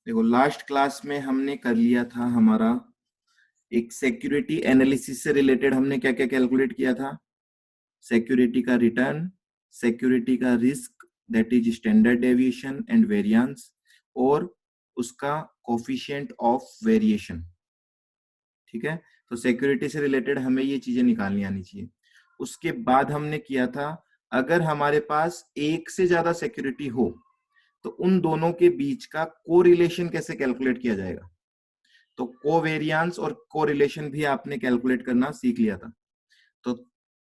देखो last class में हमने कर लिया था हमारा एक सिक्योरिटी एनालिसिस से रिलेटेड हमने क्या क्या कैलकुलेट किया था। सिक्योरिटी का रिटर्न, सिक्योरिटी का risk that is standard deviation and variance, और उसका कोफिशिएंट ऑफ वेरिएशन। ठीक है, तो सिक्योरिटी से रिलेटेड हमें ये चीजें निकालनी आनी चाहिए। उसके बाद हमने किया था अगर हमारे पास एक से ज्यादा सिक्योरिटी हो तो उन दोनों के बीच का कोरिलेशन कैसे कैलकुलेट किया जाएगा। तो कोवेरिएंस और कोरिलेशन भी आपने कैलकुलेट करना सीख लिया था। तो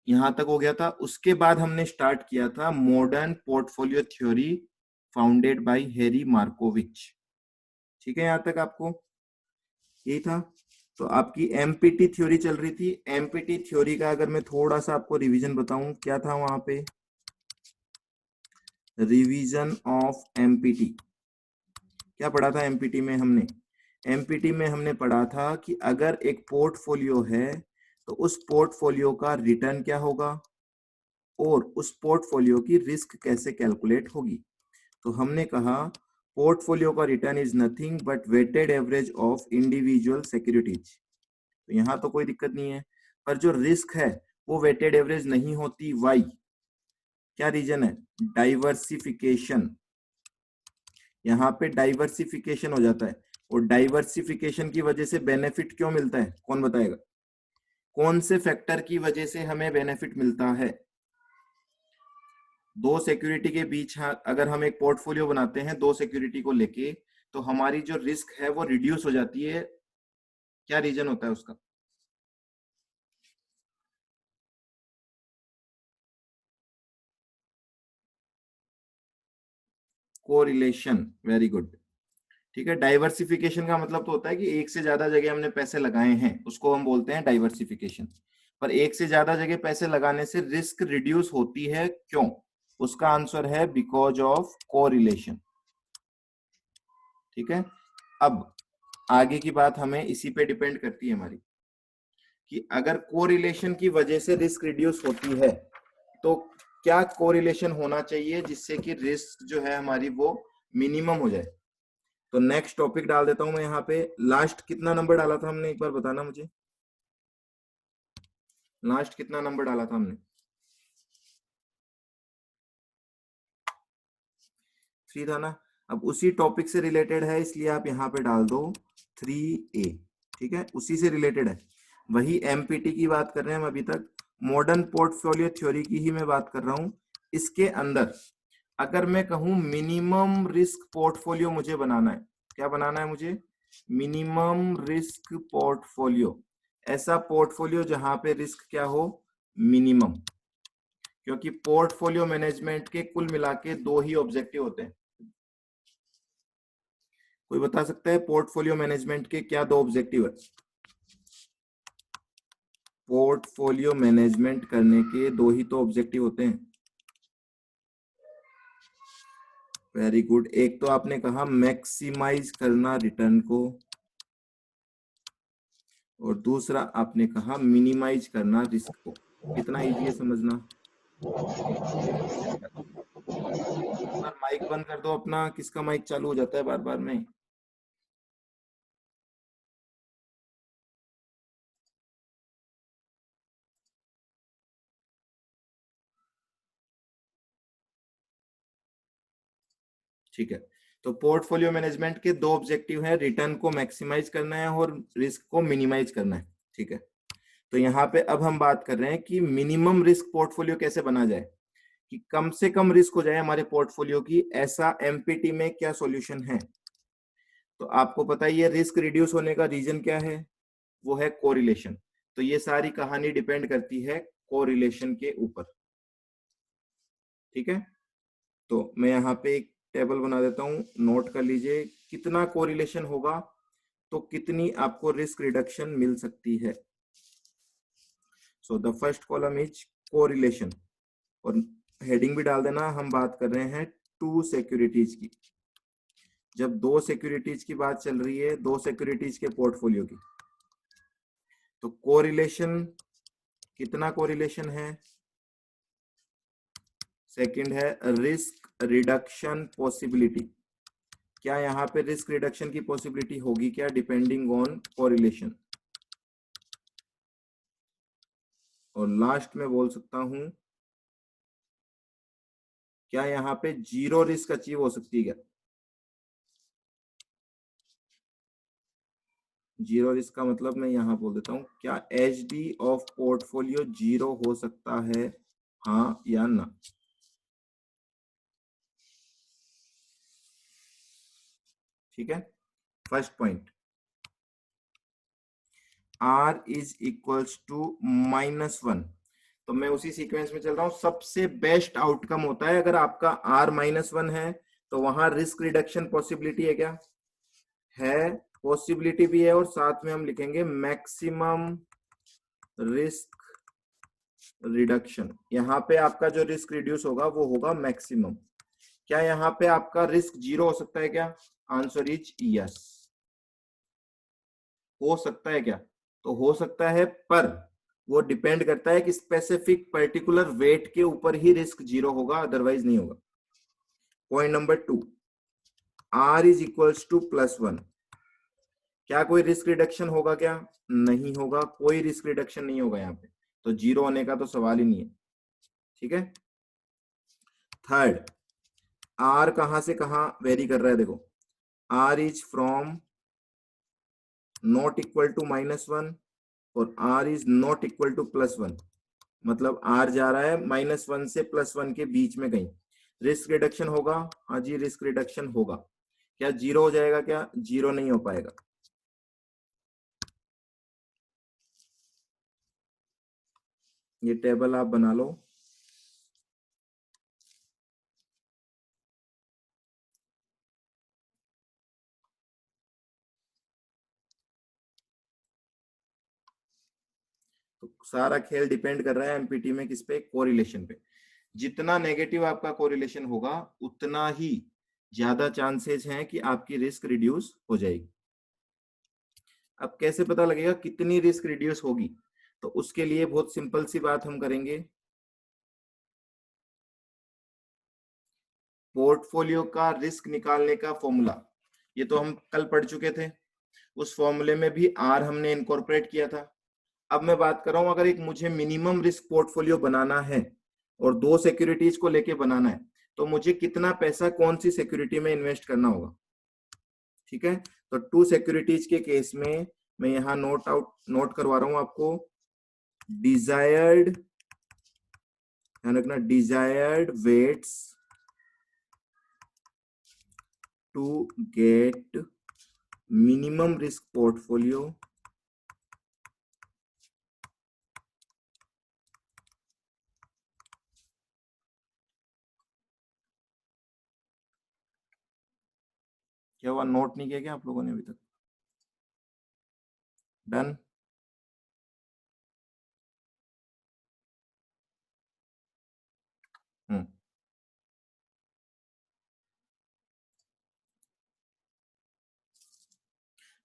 यहां तक हो गया था। उसके बाद हमने स्टार्ट किया था modern portfolio theory founded by Harry Markovich. ठीक है, यहां तक आपको यही था। तो आपकी एमपीटी थ्योरी चल रही थी। एमपीटी थ्योरी का अगर मैं थोड़ा सा आपको रिवीजन बताऊं, क्या था वहां पे, रिवीजन ऑफ एमपीटी। क्या पढ़ा था एमपीटी में हमने? एमपीटी में हमने पढ़ा था कि अगर एक पोर्टफोलियो है तो उस पोर्टफोलियो का रिटर्न क्या होगा और उस पोर्टफोलियो की रिस्क कैसे कैलकुलेट होगी। तो हमने कहा पोर्टफोलियो का return is nothing but weighted average of individual securities. तो यहां तो कोई दिक्कत नहीं है, पर जो रिस्क है वो वेटेड एवरेज नहीं होती। वाई? क्या रीजन है? डाइवर्सिफिकेशन। यहाँ पे डाइवर्सिफिकेशन हो जाता है, और डाइवर्सिफिकेशन की वजह से बेनिफिट क्यों मिलता है, कौन बताएगा? कौन से फैक्टर की वजह से हमें बेनिफिट मिलता है? दो सिक्योरिटी के बीच अगर हम एक पोर्टफोलियो बनाते हैं दो सिक्योरिटी को लेके, तो हमारी जो रिस्क है वो रिड्यूस हो जाती है। क्या रीजन होता है उसका? कोरिलेशन। Very good. ठीक है, डाइवर्सिफिकेशन का मतलब तो होता है कि एक से ज्यादा जगह हमने पैसे लगाए हैं, उसको हम बोलते हैं डाइवर्सिफिकेशन। पर एक से ज्यादा जगह पैसे लगाने से रिस्क रिड्यूस होती है, क्यों? उसका आंसर है बिकॉज ऑफ कोरिलेशन। ठीक है, अब आगे की बात हमें इसी पे डिपेंड करती है हमारी, कि अगर कोरिलेशन की वजह से रिस्क रिड्यूस होती है तो क्या कोरिलेशन होना चाहिए जिससे कि रिस्क जो है हमारी वो मिनिमम हो जाए। तो नेक्स्ट टॉपिक डाल देता हूं मैं यहाँ पे। लास्ट कितना नंबर डाला था हमने, एक बार बताना मुझे। लास्ट कितना नंबर डाला था हमने? 3 था ना। अब उसी टॉपिक से रिलेटेड है इसलिए आप यहाँ पे डाल दो 3A। ठीक है, उसी से रिलेटेड है, वही एमपीटी की बात कर रहे हैं हम अभी तक। मॉडर्न पोर्टफोलियो थ्योरी की ही मैं बात कर रहा हूं। इसके अंदर अगर मैं कहूं मिनिमम रिस्क पोर्टफोलियो मुझे बनाना है, क्या बनाना है मुझे? Minimum risk portfolio. ऐसा पोर्टफोलियो जहां पे रिस्क क्या हो? मिनिमम। क्योंकि पोर्टफोलियो मैनेजमेंट के कुल मिला के दो ही ऑब्जेक्टिव होते हैं। कोई बता सकता है पोर्टफोलियो मैनेजमेंट के क्या दो ऑब्जेक्टिव है? पोर्टफोलियो मैनेजमेंट करने के दो ही तो ऑब्जेक्टिव होते हैं। Very good. एक तो आपने कहा मैक्सिमाइज करना रिटर्न को, और दूसरा आपने कहा मिनिमाइज करना रिस्क को। कितना इजी है समझना। पर माइक बंद कर दो अपना, किसका माइक चालू हो जाता है बार बार में? ठीक है, तो पोर्टफोलियो मैनेजमेंट के दो ऑब्जेक्टिव हैं, रिटर्न को मैक्सिमाइज करना है और रिस्क को मिनिमाइज करना है। ठीक है, तो यहाँ पे अब हम बात कर रहे हैं कि मिनिमम रिस्क पोर्टफोलियो कैसे बना जाए, कि कम से कम रिस्क हो जाए हमारे पोर्टफोलियो की। ऐसा एमपीटी में क्या सॉल्यूशन है? तो आपको पता ही है रिस्क रिड्यूस होने का रीजन क्या है, वो है कोरिलेशन। तो ये सारी कहानी डिपेंड करती है कोरिलेशन के ऊपर। ठीक है, तो मैं यहाँ पे एक टेबल बना देता हूँ, नोट कर लीजिए कितना कोरिलेशन होगा तो कितनी आपको रिस्क रिडक्शन मिल सकती है। So the first column is correlation, और हेडिंग भी डाल देना, हम बात कर रहे हैं टू सिक्योरिटीज की। जब दो सिक्योरिटीज की बात चल रही है, दो सिक्योरिटीज के पोर्टफोलियो की, तो कोरिलेशन, कितना कोरिलेशन है? सेकंड है रिस्क रिडक्शन पॉसिबिलिटी। क्या यहाँ पे रिस्क रिडक्शन की पॉसिबिलिटी होगी क्या, डिपेंडिंग ऑन कोरिलेशन। और लास्ट में बोल सकता हूं, क्या यहाँ पे जीरो रिस्क अचीव हो सकती है क्या? जीरो रिस्क का मतलब मैं यहाँ बोल देता हूँ, क्या एचडी ऑफ पोर्टफोलियो जीरो हो सकता है, हाँ या ना। ठीक है, first point, R is equals to -1। तो मैं उसी सीक्वेंस में चल रहा हूं। सबसे बेस्ट आउटकम होता है अगर आपका R -1 है तो वहां रिस्क रिडक्शन पॉसिबिलिटी है क्या, है, पॉसिबिलिटी भी है, और साथ में हम लिखेंगे मैक्सिमम रिस्क रिडक्शन। यहाँ पे आपका जो रिस्क रिड्यूस होगा वो होगा मैक्सिमम। क्या यहाँ पे आपका रिस्क जीरो हो सकता है क्या, आंसर इज यस। हो सकता है क्या, तो हो सकता है, पर वो डिपेंड करता है कि स्पेसिफिक पर्टिकुलर वेट के ऊपर ही रिस्क जीरो होगा, अदरवाइज नहीं होगा। Point number 2, R is equals to +1। क्या कोई रिस्क रिडक्शन होगा क्या, नहीं होगा, कोई रिस्क रिडक्शन नहीं होगा यहाँ पे, तो जीरो होने का तो सवाल ही नहीं है। ठीक है, थर्ड, R कहां से कहां वेरी कर रहा है, देखो R is from not equal to -1 और R is not equal to +1, मतलब R जा रहा है -1 से +1 के बीच में कहीं। रिस्क रिडक्शन होगा, हाँ जी रिस्क रिडक्शन होगा। क्या जीरो हो जाएगा क्या, जीरो नहीं हो पाएगा। ये टेबल आप बना लो। तो सारा खेल डिपेंड कर रहा है एमपीटी में किस पे, कोरिलेशन पे। जितना नेगेटिव आपका कोरिलेशन होगा उतना ही ज्यादा चांसेस हैं कि आपकी रिस्क रिड्यूस हो जाएगी। अब कैसे पता लगेगा कितनी रिस्क रिड्यूस होगी, तो उसके लिए बहुत सिंपल सी बात हम करेंगे। पोर्टफोलियो का रिस्क निकालने का फॉर्मूला, ये तो हम कल पढ़ चुके थे, उस फॉर्मूले में भी आर हमने इनकॉर्पोरेट किया था। अब मैं बात कर रहा हूं, अगर एक मुझे मिनिमम रिस्क पोर्टफोलियो बनाना है और दो सिक्योरिटीज को लेके बनाना है, तो मुझे कितना पैसा कौन सी सिक्योरिटी में इन्वेस्ट करना होगा। ठीक है, तो टू सिक्योरिटीज के केस में मैं यहां नोट करवा रहा हूं आपको, डिजायर्ड, ध्यान रखना, desired weights to get minimum risk portfolio क्या हुआ, नोट नहीं किया क्या आप लोगों ने अभी तक, done.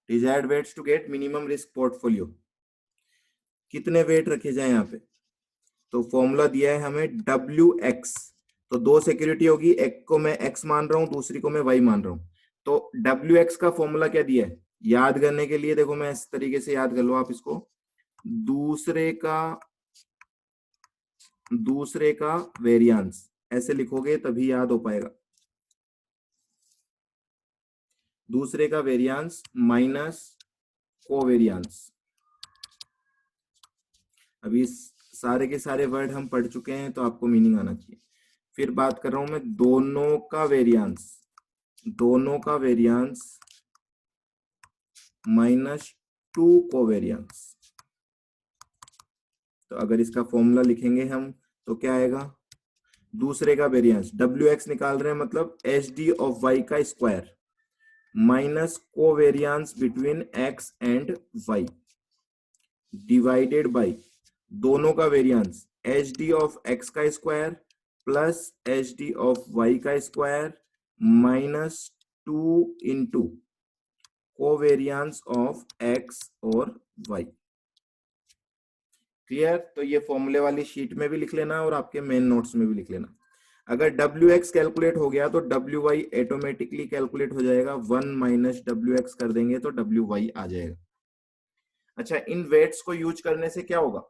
Desired weights to get minimum risk portfolio, कितने वेट रखे जाए यहाँ पे, तो फॉर्मूला दिया है हमें WX। तो दो सिक्योरिटी होगी, एक को मैं X मान रहा हूं, दूसरी को मैं Y मान रहा हूं। तो WX का फॉर्मूला क्या दिया है, याद करने के लिए देखो मैं इस तरीके से याद कर लो आप इसको, दूसरे का वेरिएंस, ऐसे लिखोगे तभी याद हो पाएगा। दूसरे का वेरिएंस माइनस कोवेरिएंस। अभी सारे के सारे वर्ड हम पढ़ चुके हैं तो आपको मीनिंग आना चाहिए। फिर बात कर रहा हूं मैं दोनों का वेरिएंस -2 कोवेरिएंस। तो अगर इसका फॉर्मूला लिखेंगे हम तो क्या आएगा, दूसरे का वेरिएंस WX निकाल रहे हैं, मतलब HD ऑफ Y का square minus covariance between X and Y divided by दोनों का वेरिएंस HD ऑफ X का square plus HD of Y का square -2 into covariance of X और Y। क्लियर, तो ये फॉर्मूले वाली शीट में भी लिख लेना और आपके मेन नोट्स में भी लिख लेना। अगर डब्ल्यू एक्स कैलकुलेट हो गया तो डब्ल्यू वाई ऑटोमेटिकली कैलकुलेट हो जाएगा, 1 - डब्ल्यू एक्स कर देंगे तो डब्ल्यू वाई आ जाएगा। अच्छा, इन वेट्स को यूज करने से क्या होगा?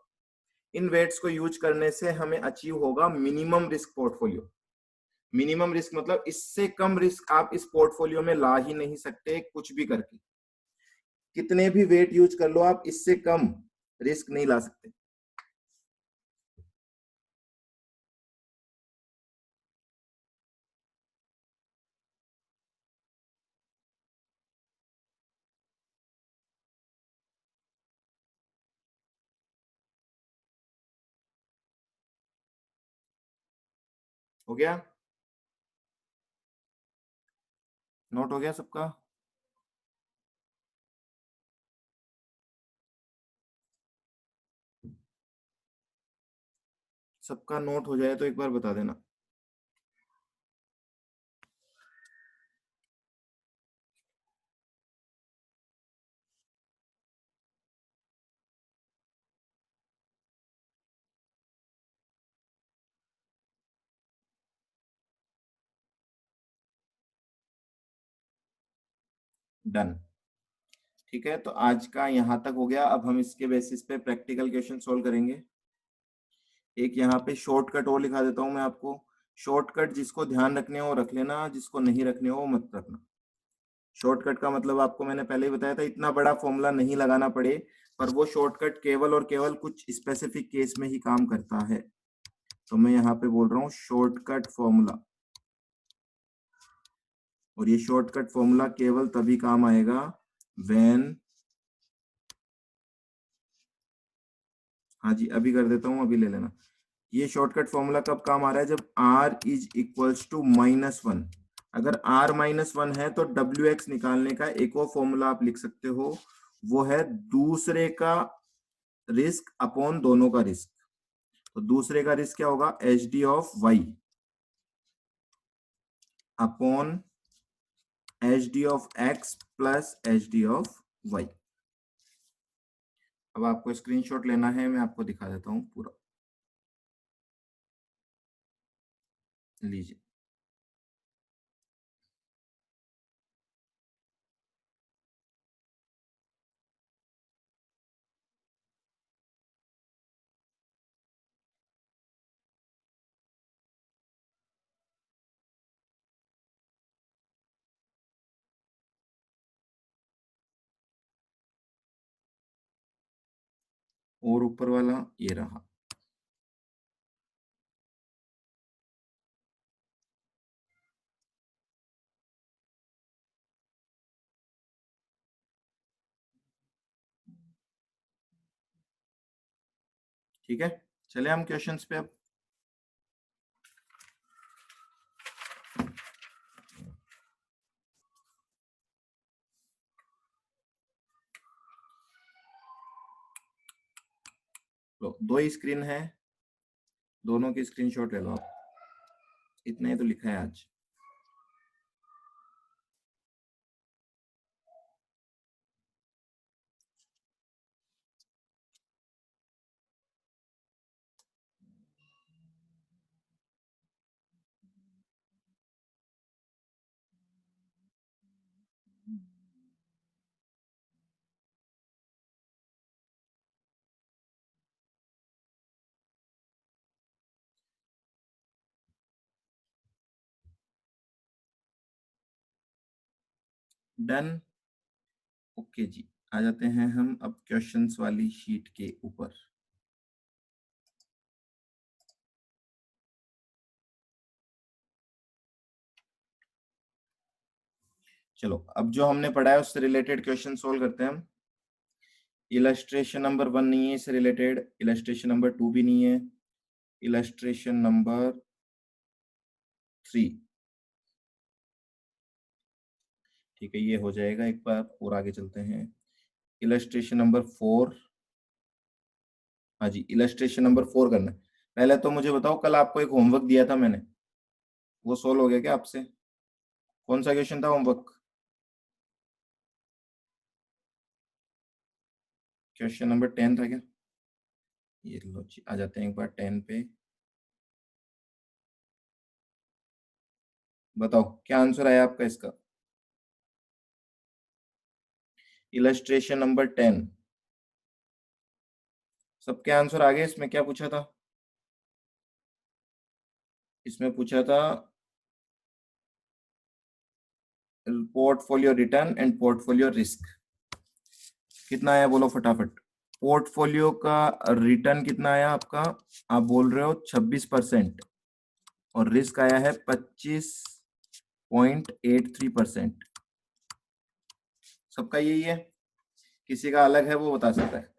इन वेट्स को यूज करने से हमें अचीव होगा minimum risk portfolio. Minimum risk मतलब इससे कम रिस्क आप इस पोर्टफोलियो में ला ही नहीं सकते कुछ भी करके। कितने भी वेट यूज कर लो आप, इससे कम रिस्क नहीं ला सकते। हो गया? नोट हो गया सबका? सबका नोट हो जाए तो एक बार बता देना। डन। ठीक है, तो आज का यहाँ तक हो गया। अब हम इसके बेसिस पे प्रैक्टिकल क्वेश्चन सोल्व करेंगे। एक यहाँ पे शॉर्टकट और लिखा देता हूँ मैं आपको। शॉर्टकट जिसको ध्यान रखने हो रख लेना, जिसको नहीं रखने हो मत रखना। शॉर्टकट का मतलब आपको मैंने पहले ही बताया था, इतना बड़ा फॉर्मूला नहीं लगाना पड़े, पर वो शॉर्टकट केवल और केवल कुछ स्पेसिफिक केस में ही काम करता है। तो मैं यहाँ पे बोल रहा हूँ शॉर्टकट फॉर्मूला, और ये शॉर्टकट फॉर्मूला केवल तभी काम आएगा व्हेन, हाँ जी अभी कर देता हूँ, अभी ले लेना। ये शॉर्टकट फॉर्मूला कब काम आ रहा है? जब r इज इक्वल्स टू -1। अगर r -1 है तो डब्ल्यू एक्स निकालने का एक और फॉर्मूला आप लिख सकते हो, वो है दूसरे का रिस्क अपॉन दोनों का रिस्क। तो दूसरे का रिस्क क्या होगा? H D of Y upon H D of X plus H D of Y. अब आपको स्क्रीनशॉट लेना है, मैं आपको दिखा देता हूं पूरा, लीजिए। और ऊपर वाला ये रहा। ठीक है, चले हम क्वेश्चंस पे अब। लो, दो ही स्क्रीन है, दोनों की स्क्रीनशॉट ले लो आप। इतना ही तो लिखा है आज। डन। ओके जी, आ जाते हैं हम अब क्वेश्चंस वाली शीट के ऊपर। चलो, अब जो हमने पढ़ा है उससे रिलेटेड क्वेश्चन सोल्व करते हैं हम। इलस्ट्रेशन नंबर 1 नहीं है इससे रिलेटेड, इलस्ट्रेशन नंबर 2 भी नहीं है, इलस्ट्रेशन नंबर 3। ठीक है, ये हो जाएगा। एक बार और आगे चलते हैं। इलस्ट्रेशन नंबर 4, हाँ जी इलस्ट्रेशन नंबर 4 करना है। पहले तो मुझे बताओ, कल आपको एक होमवर्क दिया था मैंने, वो सोल्व हो गया क्या आपसे? कौन सा क्वेश्चन था होमवर्क? क्वेश्चन नंबर 10 था क्या? ये लो जी, आ जाते हैं एक बार 10 पे। बताओ क्या आंसर आया आपका इसका। Illustration number 10। सबके आंसर आ गए। इसमें क्या पूछा था? इसमें पूछा था portfolio return and portfolio risk. कितना आया बोलो फटाफट। पोर्टफोलियो का रिटर्न कितना आया आपका? आप बोल रहे हो 26%, और रिस्क आया है 25.83%। सबका यही है, किसी का अलग है वो बता सकता है।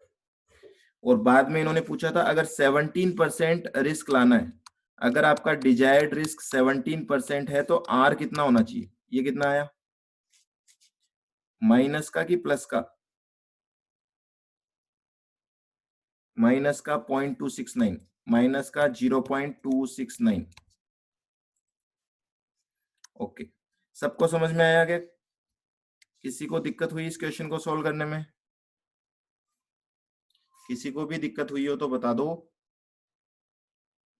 और बाद में इन्होंने पूछा था अगर 17% रिस्क लाना है, अगर आपका डिजायर्ड रिस्क 17% है तो आर कितना होना चाहिए? ये कितना आया? माइनस का कि प्लस का? माइनस का 0.269, माइनस का 0.269। ओके, सबको समझ में आया क्या? किसी को दिक्कत हुई इस क्वेश्चन को सॉल्व करने में? किसी को भी दिक्कत हुई हो तो बता दो,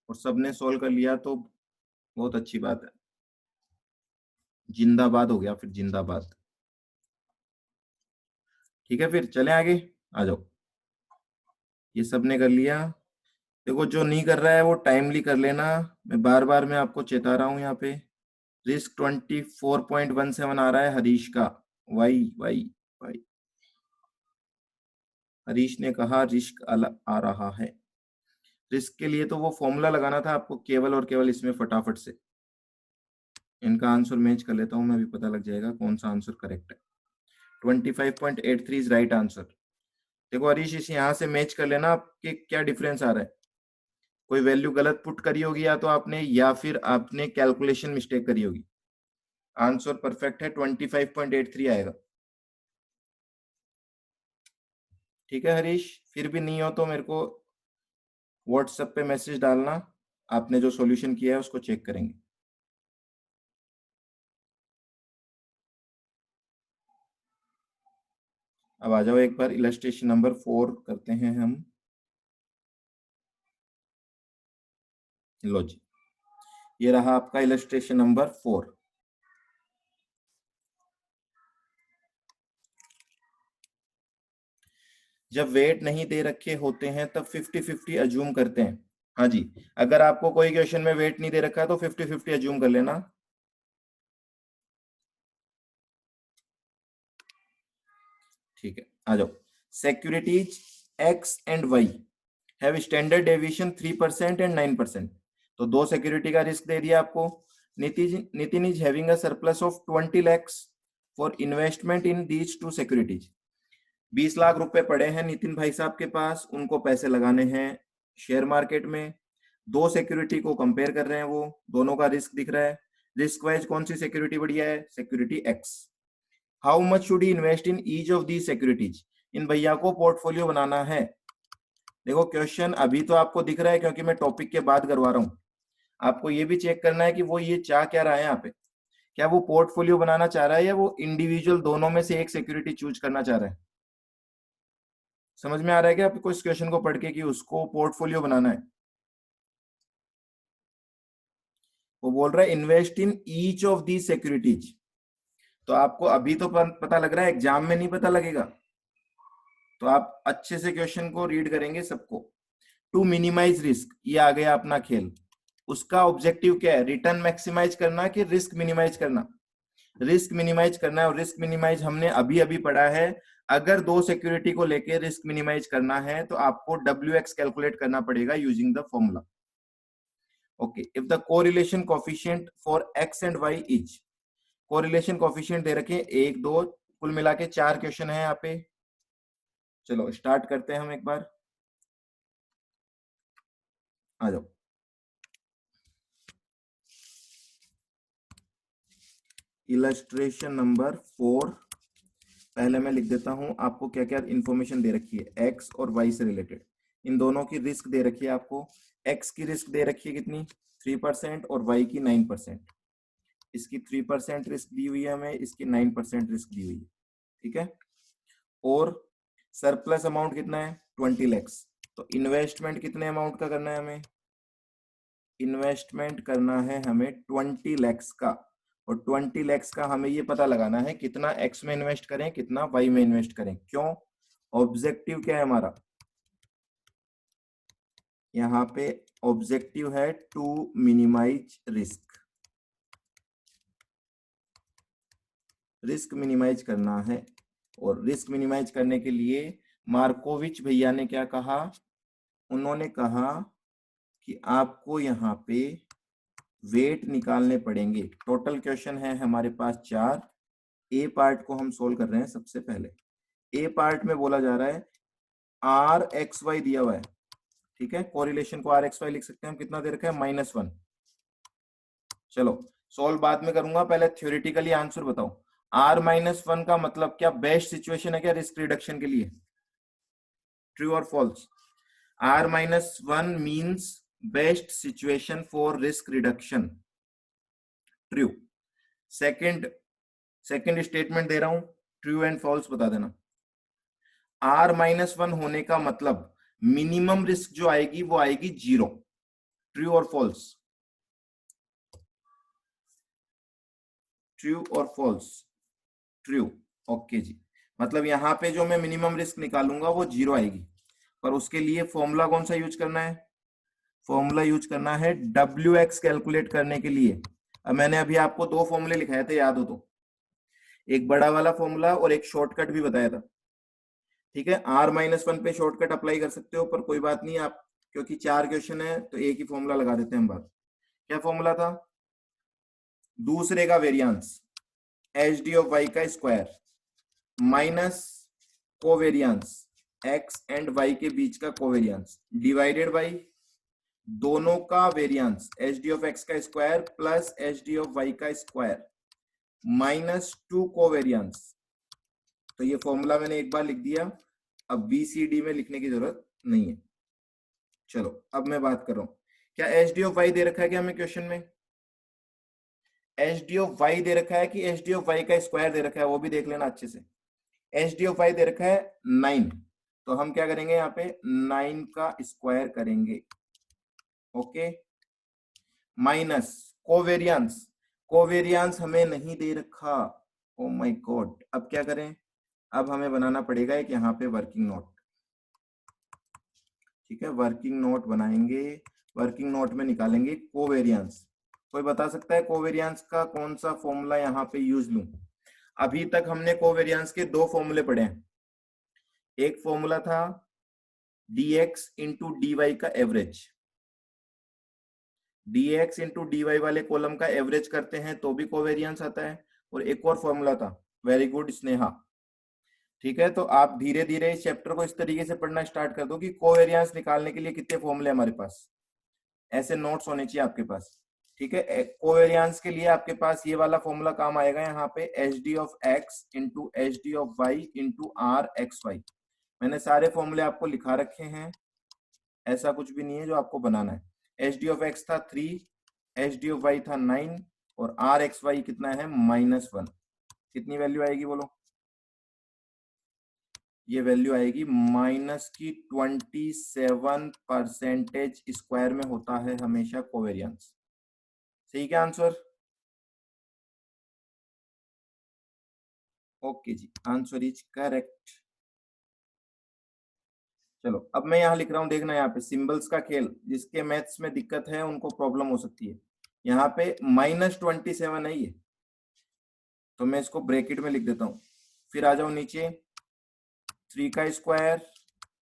और सबने सॉल्व कर लिया तो बहुत अच्छी बात है। जिंदाबाद हो गया फिर, जिंदाबाद। ठीक है, फिर चलें आगे। आ जाओ, ये सबने कर लिया। देखो जो नहीं कर रहा है वो टाइमली कर लेना। मैं बार बार मैं आपको चेता रहा हूं यहाँ पे। रिस्क 24.17 आ रहा है हरीश का। वाई वाई वाई, हरीश ने कहा रिस्क आ रहा है। रिस्क के लिए तो वो फॉर्मूला लगाना था आपको केवल और केवल इसमें फटाफट से। इनका आंसर मैच कर लेता हूं मैं, भी पता लग जाएगा कौन सा आंसर करेक्ट है। 25.83 इज राइट आंसर। देखो हरीश, इस यहाँ से मैच कर लेना आपके क्या डिफरेंस आ रहा है। कोई वैल्यू गलत पुट करी होगी या तो आपने, या फिर आपने कैलकुलेशन मिस्टेक करी होगी। आंसर परफेक्ट है, 25.83 आएगा। ठीक है हरीश, फिर भी नहीं हो तो मेरे को व्हाट्सएप पे मैसेज डालना, आपने जो सॉल्यूशन किया है उसको चेक करेंगे। अब आ जाओ एक बार, इलस्ट्रेशन नंबर 4 करते हैं हम। लो जी, ये रहा आपका इलस्ट्रेशन नंबर 4। जब वेट नहीं दे रखे होते हैं तब 50-50 अज्यूम करते हैं। हाँ जी, अगर आपको कोई क्वेश्चन में वेट नहीं दे रखा है तो 50-50 अज्यूम कर लेना। ठीक है, आ जाओ। Securities x and why have standard deviation 3% and 9%। तो दो सिक्योरिटी का रिस्क दे दिया आपको। Nitin is having a surplus of 20 lakhs for investment in these two securities. 20 lakh रुपए पड़े हैं नितिन भाई साहब के पास, उनको पैसे लगाने हैं शेयर मार्केट में। दो सिक्योरिटी को कंपेयर कर रहे हैं, वो दोनों का रिस्क दिख रहा है। रिस्क वाइज कौन सी सिक्योरिटी बढ़िया है? Security X. How much should he invest in each of the securities? इन भैया को पोर्टफोलियो बनाना है। देखो क्वेश्चन अभी तो आपको दिख रहा है क्योंकि मैं टॉपिक के बाद करवा रहा हूं। आपको ये भी चेक करना है कि वो ये चाह क्या रहा है यहाँ पे। क्या वो पोर्टफोलियो बनाना चाह रहा है या वो इंडिविजुअल दोनों में से एक सिक्योरिटी चूज करना चाह रहा है? समझ में आ रहा है क्या आपको इस क्वेश्चन को पढ़ के कि उसको पोर्टफोलियो बनाना है? वो बोल रहा है invest in each of the securities. तो आपको अभी तो पता लग रहा है, एग्जाम में नहीं पता लगेगा। तो आप अच्छे से क्वेश्चन को रीड करेंगे सबको। टू मिनिमाइज रिस्क, ये आ गया अपना खेल। उसका ऑब्जेक्टिव क्या है? रिटर्न मैक्सिमाइज करना कि रिस्क मिनिमाइज करना? रिस्क मिनिमाइज करना है। और रिस्क मिनिमाइज हमने अभी अभी पढ़ा है, अगर दो सिक्योरिटी को लेके रिस्क मिनिमाइज करना है तो आपको WX कैलकुलेट करना पड़ेगा using the formula. Okay, if the correlation coefficient for X and Y is, correlation coefficient दे रखे 1 2, कुल मिला के 4 क्वेश्चन है यहाँ पे। चलो स्टार्ट करते हैं हम एक बार। आ जाओ। इलस्ट्रेशन नंबर 4, पहले मैं लिख देता हूं आपको क्या क्या इंफॉर्मेशन दे रखी है एक्स और वाई से रिलेटेड। इन दोनों की रिस्क दे रखी है आपको। एक्स की रिस्क दे रखी है कितनी? 3%, और वाई की 9%। इसकी 3% रिस्क दी हुई है हमें, इसकी 9% रिस्क दी हुई है। ठीक है, और सरप्लस अमाउंट कितना है? 20 lakhs। तो इन्वेस्टमेंट कितने अमाउंट का करना है हमें? इन्वेस्टमेंट करना है हमें 20 lakhs का। और 20 lakhs का हमें ये पता लगाना है कितना x में इन्वेस्ट करें कितना y में इन्वेस्ट करें। क्यों? ऑब्जेक्टिव क्या है हमारा? यहाँ पे ऑब्जेक्टिव है to minimize risk, risk minimize करना है। और रिस्क मिनिमाइज करने के लिए मार्कोविच भैया ने क्या कहा? उन्होंने कहा कि आपको यहाँ पे वेट निकालने पड़ेंगे। टोटल क्वेश्चन है हमारे पास 4। ए पार्ट को हम सोल्व कर रहे हैं। सबसे पहले ए पार्ट में बोला जा रहा है आर एक्स वाई दिया हुआ है, ठीक है। कोरिलेशन को आर एक्स वाई लिख सकते हैं हम। कितना दे रखा है? -1। चलो सोल्व बाद में करूंगा, पहले थ्योरेटिकली आंसर बताओ। R-1 का मतलब क्या? बेस्ट सिचुएशन है क्या रिस्क रिडक्शन के लिए? ट्रू और false? R-1 means best situation for risk reduction. True. Second statement दे रहा हूं, ट्रू एंड फॉल्स बता देना। R-1 होने का मतलब मिनिमम रिस्क जो आएगी वो आएगी 0। ट्रू और फॉल्स? ट्रू और फॉल्स? ट्रू। ओके जी। मतलब यहां पे जो मैं मिनिमम रिस्क निकालूंगा वो 0 आएगी। पर उसके लिए फॉर्मूला कौन सा यूज करना है? फॉर्मूला यूज करना है WX कैलकुलेट करने के लिए। अब मैंने अभी आपको 2 फॉर्मूले लिखाए थे, याद हो तो, एक बड़ा वाला फॉर्मूला और एक शॉर्टकट भी बताया था, ठीक है। R-1 पे शॉर्टकट अप्लाई कर सकते हो, पर कोई बात नहीं, आप क्योंकि 4 क्वेश्चन है तो एक ही फॉर्मूला लगा देते हैं हम बात। क्या फॉर्मूला था? दूसरे का वेरियांस HD ऑफ y का square minus covariance x and y के बीच का कोवेरियांस डिवाइडेड बाई दोनों का वेरियांस HD ऑफ x का square plus HD of y का स्क्वायर -2 कोवेरियांस। तो ये फॉर्मूला मैंने एक बार लिख दिया, अब BCD में लिखने की जरूरत नहीं है। चलो अब मैं बात कर रहा हूं, क्या HD ऑफ y दे रखा है क्या हमें क्वेश्चन में? HD ऑफ y दे रखा है कि HD ऑफ y का स्क्वायर दे रखा है? वो भी देख लेना अच्छे से। HD ऑफ y दे रखा है 9, तो हम क्या करेंगे यहाँ पे 9 का स्क्वायर करेंगे, ओके। माइनस कोवेरियांस, कोवेरियांस हमें नहीं दे रखा, ओ माय गॉड। अब क्या करें? अब हमें बनाना पड़ेगा एक यहाँ पे वर्किंग नोट, ठीक है। वर्किंग नोट बनाएंगे, वर्किंग नोट में निकालेंगे कोवेरियांस। कोई बता सकता है कोवेरियांस का कौन सा फॉर्मूला यहाँ पे यूज लूं? अभी तक हमने कोवेरियांस के 2 फॉर्मूले पढ़े हैं। एक फॉर्मूला था dx इंटू डी का एवरेज, dx इंटू डी वाले कॉलम का एवरेज करते हैं तो भी कोवेरियंस आता है। और एक और फॉर्मूला था, वेरी गुड स्नेहा, ठीक है। तो आप धीरे धीरे इस चैप्टर को इस तरीके से पढ़ना स्टार्ट कर दो कि कोवेरियंस निकालने के लिए कितने फॉर्मूले हमारे पास, ऐसे नोट्स होने चाहिए आपके पास, ठीक है। कोवेरियंस के लिए आपके पास ये वाला फॉर्मूला काम आएगा यहाँ पे, HD of x into HD of y into RXY। मैंने सारे फॉर्मूले आपको लिखा रखे हैं, ऐसा कुछ भी नहीं है जो आपको बनाना है। HD ऑफ x था 3, HD ऑफ y था 9 और RXY कितना है? -1। कितनी वैल्यू आएगी बोलो? ये वैल्यू आएगी -27% स्क्वायर में होता है हमेशा कोवेरियंस। सही क्या आंसर? ओके जी, आंसर इज करेक्ट। चलो अब मैं यहाँ लिख रहा हूँ, देखना यहाँ पे सिंबल्स का खेल, जिसके मैथ्स में दिक्कत है उनको प्रॉब्लम हो सकती है। यहाँ पे -27 है ये, तो मैं इसको ब्रैकेट में लिख देता हूँ। फिर आ जाओ नीचे, 3 का स्क्वायर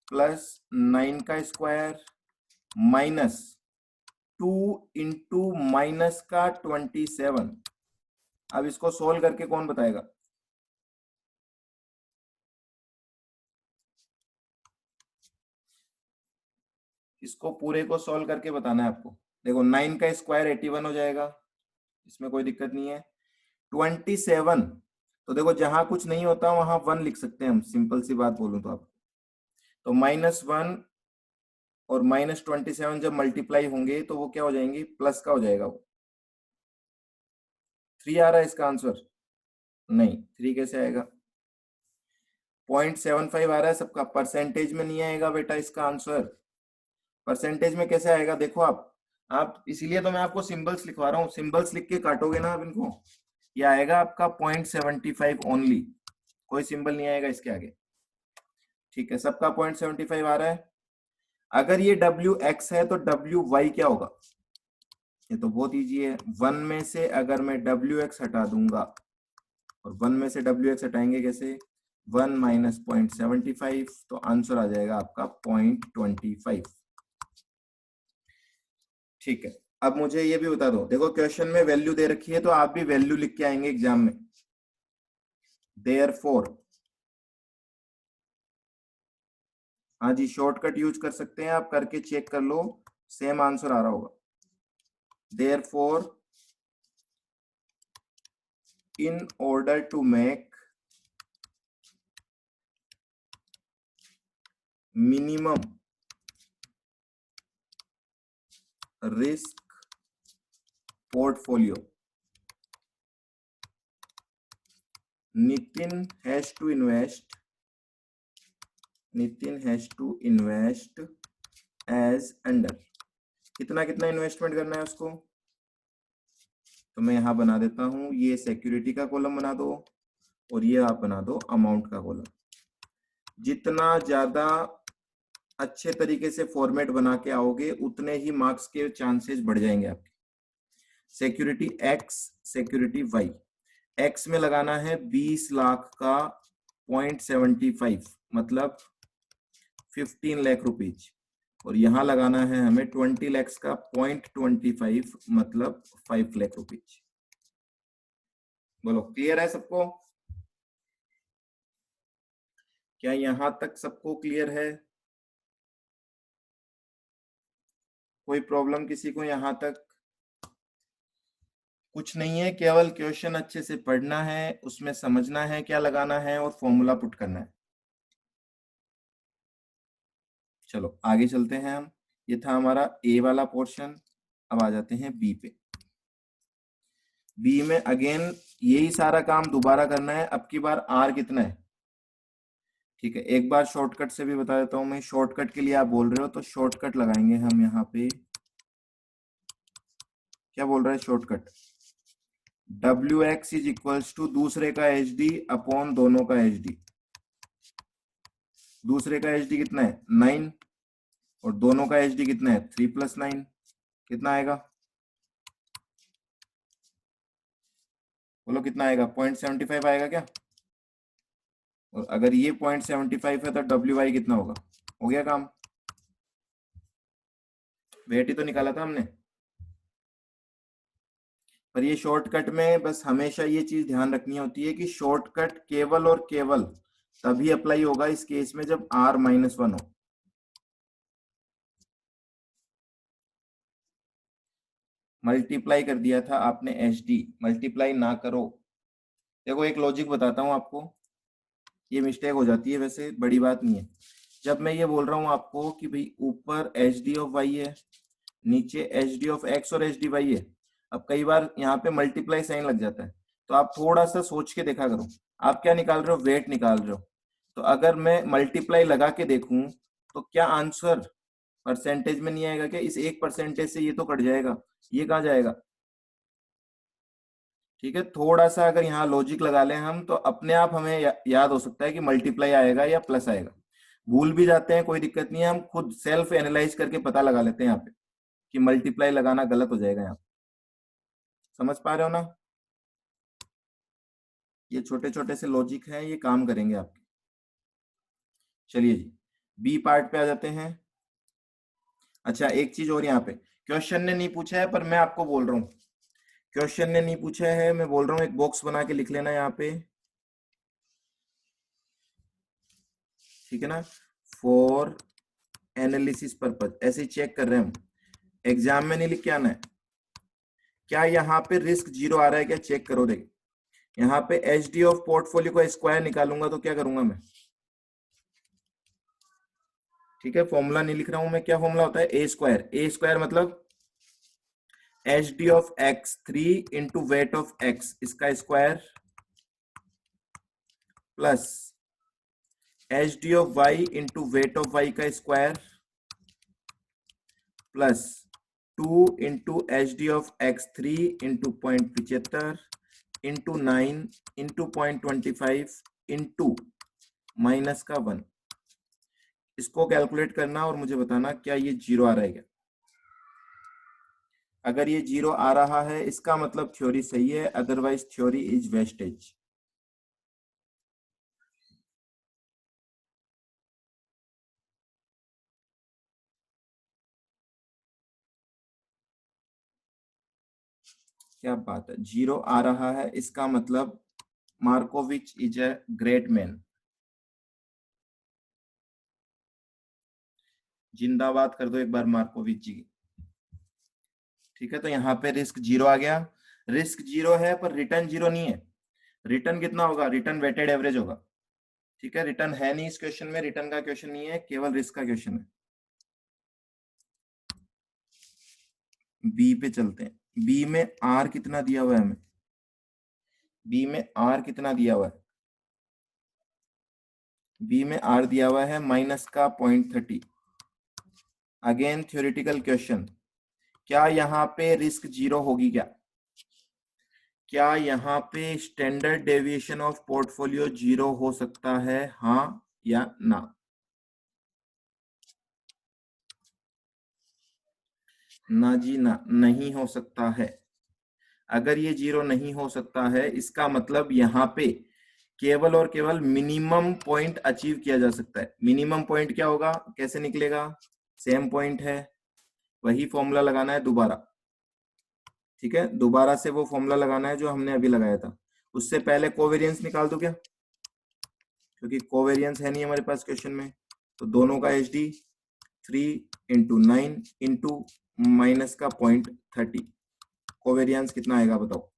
प्लस 9 का स्क्वायर -2 इंटू माइनस का 27। अब इसको सोल्व करके कौन बताएगा? इसको पूरे को सोल्व करके बताना है आपको। देखो 9 का स्क्वायर 81 हो जाएगा, इसमें कोई दिक्कत नहीं है। 27, तो देखो जहां कुछ नहीं होता वहां 1 लिख सकते हैं हम, सिंपल सी बात बोलूं तो आपको। तो -1 और -27 जब मल्टीप्लाई होंगे तो वो क्या हो जाएंगे? प्लस का हो जाएगा वो। 3 आ रहा है इसका आंसर? नहीं, 3 कैसे आएगा? 0.75 आ रहा है सबका, परसेंटेज में नहीं आएगा बेटा इसका आंसर। परसेंटेज में कैसे आएगा? देखो आप इसीलिए तो मैं आपको सिंबल्स लिखवा रहा हूँ। सिंबल्स लिख के काटोगे ना आप इनको, ये आएगा आपका 0.75 ओनली, कोई सिंबल नहीं आएगा इसके आगे। ठीक है, सबका 0.75 आ रहा है। अगर ये WX है तो WY क्या होगा? ये तो बहुत इजी है, 1 में से अगर मैं WX हटा दूंगा, और 1 में से WX हटाएंगे कैसे? 1 माइनस 0.75, तो आंसर आ जाएगा आपका 0.25। ठीक है, अब मुझे ये भी बता दो, देखो क्वेश्चन में वैल्यू दे रखी है तो आप भी वैल्यू लिख के आएंगे एग्जाम में। देयरफॉर, हाँ जी, शॉर्टकट यूज कर सकते हैं आप, करके चेक कर लो, सेम आंसर आ रहा होगा। Therefore in order to make minimum risk portfolio, Nitin has to invest as under, कितना कितना इन्वेस्टमेंट करना है उसको? तो मैं यहां बना देता हूं, ये सिक्योरिटी का कॉलम बना दो और ये आप बना दो अमाउंट का कॉलम। जितना ज्यादा अच्छे तरीके से फॉर्मेट बना के आओगे उतने ही मार्क्स के चांसेस बढ़ जाएंगे आपके। Security X, security Y. X में लगाना है 20 लाख का 0.75 मतलब 15 लाख रुपीज, और यहां लगाना है हमें 20 लाख का 0.25 मतलब 5 लाख रुपीज। बोलो क्लियर है सबको? क्या यहां तक सबको क्लियर है? कोई प्रॉब्लम किसी को यहां तक? कुछ नहीं है, केवल क्वेश्चन अच्छे से पढ़ना है, उसमें समझना है क्या लगाना है और फॉर्मूला पुट करना है। चलो आगे चलते हैं हम। ये था हमारा ए वाला पोर्शन, अब आ जाते हैं बी पे। बी में अगेन यही सारा काम दोबारा करना है, अब की बार आर कितना है? ठीक है, एक बार शॉर्टकट से भी बता देता हूं मैं, शॉर्टकट के लिए आप बोल रहे हो तो शॉर्टकट लगाएंगे हम यहाँ पे। क्या बोल रहा है shortcut? WX is equals to दूसरे का HD अपॉन दोनों का HD। दूसरे का HD कितना है? 9, और दोनों का HD कितना है? 3 + 9, कितना आएगा? बोलो कितना आएगा? 0.75 आएगा क्या? और अगर ये 0.75 है तो WY कितना होगा? हो गया काम, वेट ही तो निकाला था हमने। पर ये शॉर्टकट में बस हमेशा ये चीज ध्यान रखनी होती है कि शॉर्टकट केवल और केवल तभी अप्लाई होगा इस केस में जब R-1 हो। मल्टीप्लाई कर दिया था आपने HD, मल्टीप्लाई ना करो। देखो एक लॉजिक बताता हूं आपको, ये मिस्टेक हो जाती है, वैसे बड़ी बात नहीं है। जब मैं ये बोल रहा हूं आपको कि भाई ऊपर HD ऑफ Y है, नीचे HD ऑफ X और HD Y है, अब कई बार यहाँ पे मल्टीप्लाई साइन लग जाता है, तो आप थोड़ा सा सोच के देखा करो। आप क्या निकाल रहे हो? वेट निकाल रहे हो। तो अगर मैं मल्टीप्लाई लगा के देखूं तो क्या आंसर परसेंटेज में नहीं आएगा क्या? इस 1% से ये तो कट जाएगा, ये कहाँ जाएगा? ठीक है, थोड़ा सा अगर यहाँ लॉजिक लगा लें हम तो अपने आप हमें याद हो सकता है कि मल्टीप्लाई आएगा या प्लस आएगा। भूल भी जाते हैं, कोई दिक्कत नहीं है, हम खुद सेल्फ एनालाइज करके पता लगा लेते हैं यहाँ पे कि मल्टीप्लाई लगाना गलत हो जाएगा। यहाँ समझ पा रहे हो ना? ये छोटे छोटे से लॉजिक हैं, ये काम करेंगे आपके। चलिए जी, बी पार्ट पे आ जाते हैं। अच्छा एक चीज और, यहाँ पे क्वेश्चन ने नहीं पूछा है पर मैं आपको बोल रहा हूँ, क्वेश्चन ने नहीं पूछा है, मैं बोल रहा हूँ एक बॉक्स बना के लिख लेना यहाँ पे, ठीक है ना, फॉर एनालिसिस पर्पज। ऐसे ही चेक कर रहे हैं हम, एग्जाम में नहीं लिख के आना है। क्या यहाँ पे रिस्क 0 आ रहा है क्या? चेक करो। देख यहाँ पे HD ऑफ पोर्टफोलियो का स्क्वायर निकालूंगा तो क्या करूंगा मैं? ठीक है, फॉर्मूला नहीं लिख रहा हूं मैं, क्या फॉर्मूला होता है? ए स्क्वायर। ए स्क्वायर मतलब HD of X 3 into weight of X इसका square plus HD of Y into weight of Y का square plus 2 into HD of X 3 into 0.75 into 9 into 0.25 into minus का 1। इसको कैलकुलेट करना और मुझे बताना क्या ये जीरो आ रहा है क्या। अगर ये जीरो आ रहा है इसका मतलब थ्योरी सही है, अदरवाइज थ्योरी इज वेस्टेज। क्या बात है, जीरो आ रहा है इसका मतलब Markovich is a great man. जिंदाबाद कर दो एक बार मार्कोविच जी। ठीक है, तो यहाँ पे रिस्क जीरो आ गया। रिस्क जीरो है पर रिटर्न जीरो नहीं है। रिटर्न कितना होगा, रिटर्न वेटेड एवरेज होगा। ठीक है, रिटर्न है नहीं इस क्वेश्चन में, रिटर्न का क्वेश्चन नहीं है, केवल रिस्क का क्वेश्चन है। बी पे चलते हैं। बी में आर कितना दिया हुआ है हमें, बी में आर कितना दिया हुआ है, बी में आर दिया हुआ है माइनस का 0.30। अगेन थ्योरेटिकल क्वेश्चन, क्या यहाँ पे रिस्क जीरो होगी क्या, क्या यहाँ पे standard deviation of portfolio zero हो सकता है, हाँ या ना। ना जी ना, नहीं हो सकता है। अगर ये जीरो नहीं हो सकता है इसका मतलब यहाँ पे केवल और केवल मिनिमम पॉइंट अचीव किया जा सकता है। मिनिमम पॉइंट क्या होगा, कैसे निकलेगा, सेम पॉइंट है, वही फॉर्मूला लगाना है दोबारा। ठीक है, दोबारा से वो फॉर्मूला लगाना है जो हमने अभी लगाया था। उससे पहले कोवेरियंस निकाल दो क्या, क्योंकि कोवेरियंस है नहीं हमारे पास क्वेश्चन में। तो दोनों का एच डी 3 × 9 इंटू माइनस का 0.30, कोवेरियंस कितना आएगा बताओ।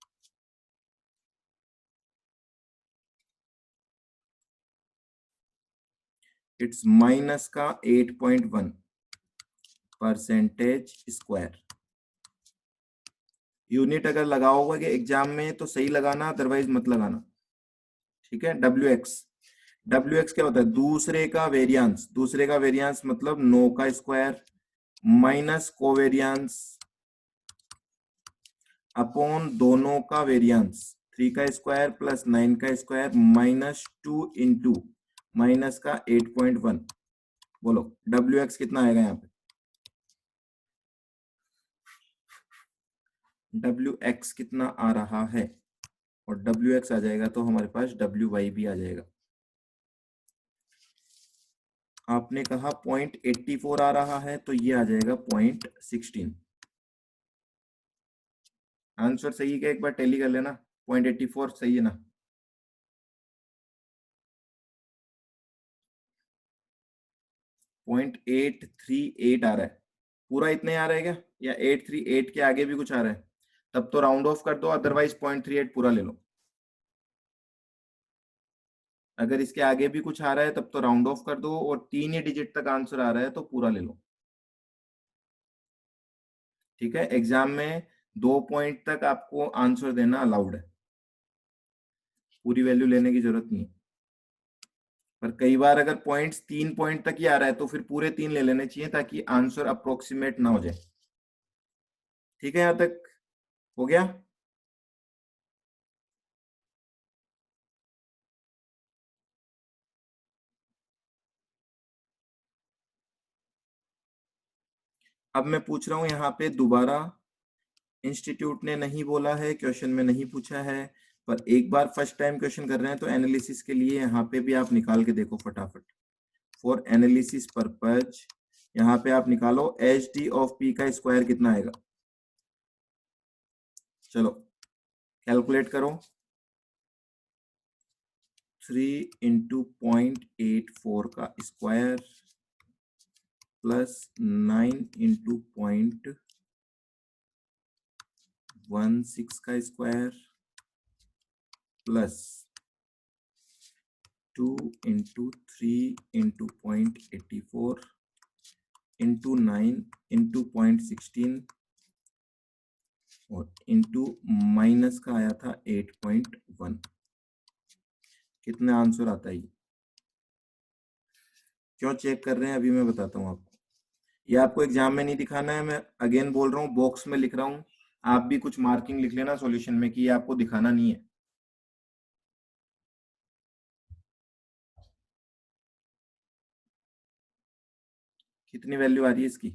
इट्स माइनस का 8.1 परसेंटेज स्क्वायर। यूनिट अगर लगाओगे एग्जाम में तो सही लगाना, अदरवाइज मत लगाना। ठीक है, डब्ल्यू एक्स, डब्ल्यू एक्स क्या होता है, दूसरे का वेरियांस। दूसरे का वेरियांस मतलब 9 का स्क्वायर माइनस कोवेरियांस अपॉन दोनों का वेरियांस, 3 का स्क्वायर प्लस 9 का स्क्वायर माइनस 2 इंटू माइनस का 8.1। बोलो डब्ल्यू एक्स कितना आएगा यहाँ पे, डब्ल्यू एक्स कितना आ रहा है, और डब्ल्यू एक्स आ जाएगा तो हमारे पास डब्ल्यू वाई भी आ जाएगा। आपने कहा 0.84 आ रहा है तो ये आ जाएगा 0.16। आंसर सही है क्या, एक बार टैली कर लेना, 0.84 सही है ना। 0.838 आ रहा है, पूरा इतने आ रहा है क्या, या 838 के आगे भी कुछ आ रहा है, तब तो राउंड ऑफ कर दो, अदरवाइज 0.38 पूरा ले लो। अगर इसके आगे भी कुछ आ रहा है तब तो राउंड ऑफ कर दो, और 3 ही डिजिट तक आंसर आ रहा है तो पूरा ले लो। ठीक है, एग्जाम में 2 पॉइंट तक आपको आंसर देना अलाउड है, पूरी वैल्यू लेने की जरूरत नहीं है। पर कई बार अगर पॉइंट्स 3 पॉइंट तक ही आ रहा है तो फिर पूरे 3 ले लेने चाहिए ताकि आंसर अप्रोक्सीमेट ना हो जाए। ठीक है, यहां तक हो गया। अब मैं पूछ रहा हूं यहाँ पे दोबारा, इंस्टीट्यूट ने नहीं बोला है, क्वेश्चन में नहीं पूछा है, पर एक बार फर्स्ट टाइम क्वेश्चन कर रहे हैं तो एनालिसिस के लिए यहाँ पे भी आप निकाल के देखो फटाफट। फॉर एनालिसिस पर्पज यहाँ पे आप निकालो एच डी ऑफ पी का स्क्वायर कितना आएगा, चलो कैलकुलेट करो। 3 × 0.84 का स्क्वायर प्लस 9 × 0.16 का स्क्वायर प्लस 2 × 3 × 0.84 इंटू 9 इंटू 0.16 और इंटू माइनस का आया था 8.1। कितना आंसर आता है, क्यों चेक कर रहे हैं अभी मैं बताता हूँ आपको। ये आपको एग्जाम में नहीं दिखाना है, मैं अगेन बोल रहा हूँ, बॉक्स में लिख रहा हूँ, आप भी कुछ मार्किंग लिख लेना सॉल्यूशन में कि ये आपको दिखाना नहीं है। कितनी वैल्यू आ रही है इसकी?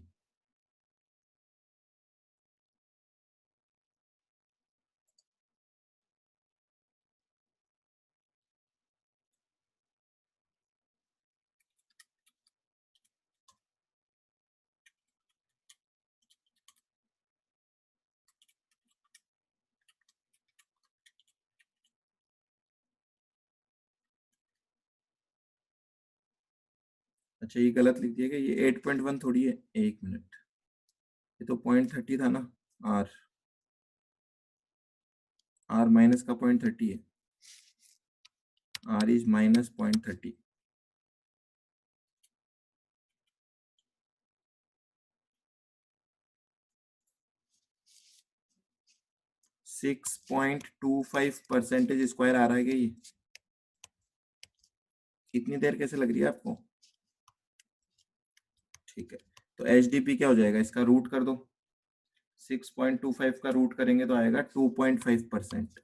अच्छा ये गलत लिख दिया गया, ये 8.1 थोड़ी है, 1 मिनट, ये तो 0.30 था ना। आर आर माइनस का 0.30 है, आर इज माइनस 0.30। 6.25% स्क्वायर आ रहा है क्या ये? इतनी देर कैसे लग रही है आपको? ठीक है, तो एच डी पी क्या हो जाएगा, इसका रूट कर दो। 6.25 का रूट करेंगे तो आएगा 2.5%।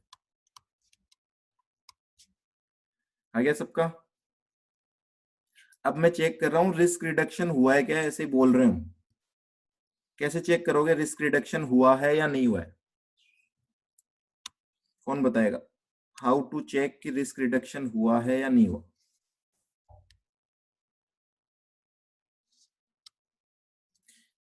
आ गया सबका? अब मैं चेक कर रहा हूं रिस्क रिडक्शन हुआ है क्या, ऐसे बोल रहे हूं। कैसे चेक करोगे रिस्क रिडक्शन हुआ है या नहीं हुआ है? कौन बताएगा हाउ टू चेक कि रिस्क रिडक्शन हुआ है या नहीं हुआ?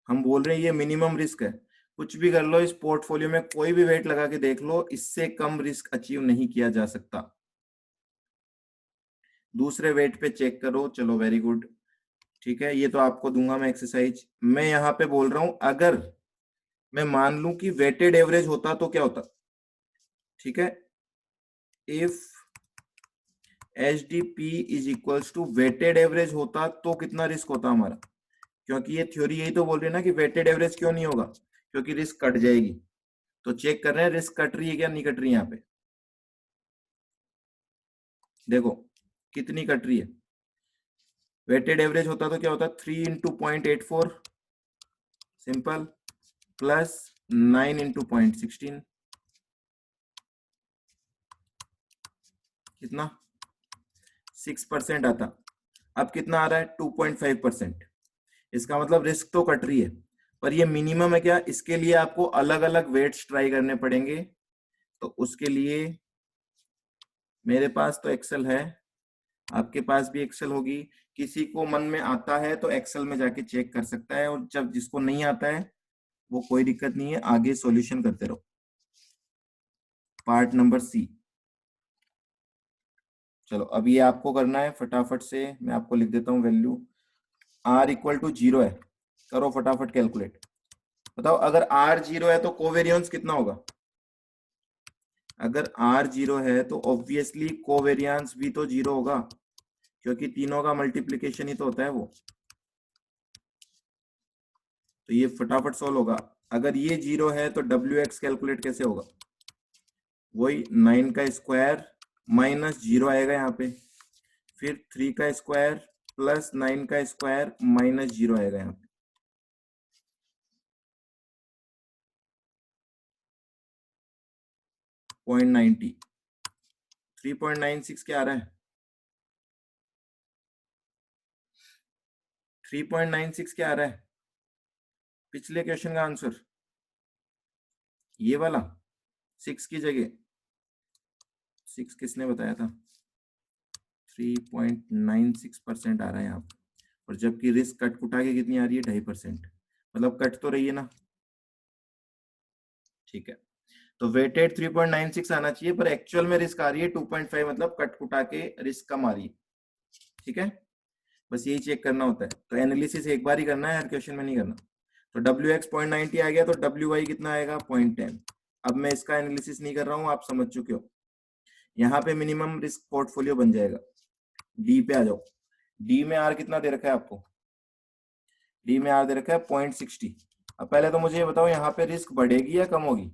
हम बोल रहे हैं ये मिनिमम रिस्क है, कुछ भी कर लो इस पोर्टफोलियो में, कोई भी वेट लगा के देख लो, इससे कम रिस्क अचीव नहीं किया जा सकता। दूसरे वेट पे चेक करो, चलो वेरी गुड, ठीक है, ये तो आपको दूंगा मैं एक्सरसाइज। मैं यहाँ पे बोल रहा हूं अगर मैं मान लूं कि वेटेड एवरेज होता तो क्या होता, ठीक है, if H D P is equals to weighted average होता तो कितना रिस्क होता हमारा? क्योंकि ये थ्योरी यही तो बोल रही है ना कि वेटेड एवरेज क्यों नहीं होगा, क्योंकि रिस्क कट जाएगी। तो चेक कर रहे हैं रिस्क कट रही है क्या नहीं कट रही है। यहाँ पे देखो कितनी कट रही है, वेटेड एवरेज होता तो क्या होता, 3 × 0.84 सिंपल प्लस 9 × 0.16 कितना 6% आता। अब कितना आ रहा है 2.5%। इसका मतलब रिस्क तो कट रही है, पर ये मिनिमम है क्या, इसके लिए आपको अलग अलग वेट्स ट्राई करने पड़ेंगे। तो उसके लिए मेरे पास तो एक्सेल है, आपके पास भी एक्सेल होगी, किसी को मन में आता है तो एक्सेल में जाके चेक कर सकता है, और जब जिसको नहीं आता है वो कोई दिक्कत नहीं है, आगे सॉल्यूशन करते रहो। पार्ट नंबर सी, चलो अब ये आपको करना है फटाफट से, मैं आपको लिख देता हूँ वैल्यू। आर इक्वल टू 0 है, करो फटाफट कैलकुलेट, बताओ अगर आर 0 है तो कोवेरियंस कितना होगा? अगर आर 0 है तो ऑब्वियसली कोवेरियंस भी तो 0 होगा, क्योंकि तीनों का मल्टीप्लीकेशन ही तो होता है वो। तो ये फटाफट सॉल्व होगा। अगर ये 0 है तो डब्ल्यू एक्स कैलकुलेट कैसे होगा, वही 9 का स्क्वायर माइनस 0 आएगा यहाँ पे, फिर 3 का स्क्वायर प्लस 9 का स्क्वायर माइनस 0 आएगा यहाँ पे। 0.90, 3.96 क्या आ रहा है, 3.96 क्या आ रहा है पिछले क्वेश्चन का आंसर, ये वाला 6 की जगह 6 किसने बताया था, 3.96% आ रहा है यहाँ पे, और जबकि रिस्क कट कुटा के कितनी आ रही है 2.5%, मतलब कट तो रही है ना। ठीक है, तो वेटेड 3.96 आना चाहिए, पर एक्चुअल में रिस्क आ रही है 2.5, मतलब कट कुटा के रिस्क कम आ रही है। ठीक है, बस यही चेक करना होता है, तो एनालिसिस एक बार ही करना है, हर क्वेश्चन में नहीं करना। तो डब्ल्यू एक्स 0.90 आ गया, तो डब्ल्यू वाई कितना आएगा 0.10। अब मैं इसका एनालिसिस नहीं कर रहा हूं, आप समझ चुके हो। यहाँ पे मिनिमम रिस्क पोर्टफोलियो बन जाएगा। डी पे आ जाओ, डी में आर कितना दे रखा है आपको, डी में आर दे रखा है 0.60। अब पहले तो मुझे ये बताओ यहाँ पे रिस्क बढ़ेगी या कम होगी,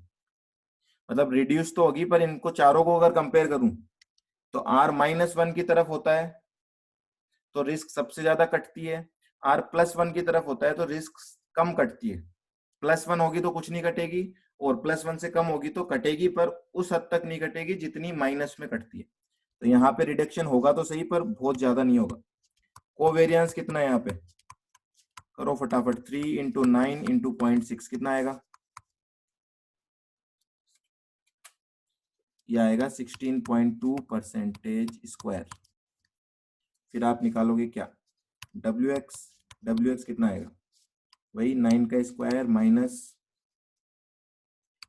मतलब रिड्यूस तो होगी, पर इनको चारों को अगर कंपेयर करूं तो आर -1 की तरफ होता है तो रिस्क सबसे ज्यादा कटती है, आर +1 की तरफ होता है तो रिस्क कम कटती है। +1 होगी तो कुछ नहीं कटेगी, और +1 से कम होगी तो कटेगी, पर उस हद तक नहीं कटेगी जितनी माइनस में कटती है। तो यहाँ पे रिडक्शन होगा तो सही, पर बहुत ज्यादा नहीं होगा। कोवेरियंस कितना है यहाँ पे, करो फटाफट, 3 इंटू 9 इंटू 0.6 कितना आएगा? ये आएगा 16.2% फिर आप निकालोगे क्या? डब्ल्यू एक्स कितना आएगा? वही 9 का स्क्वायर माइनस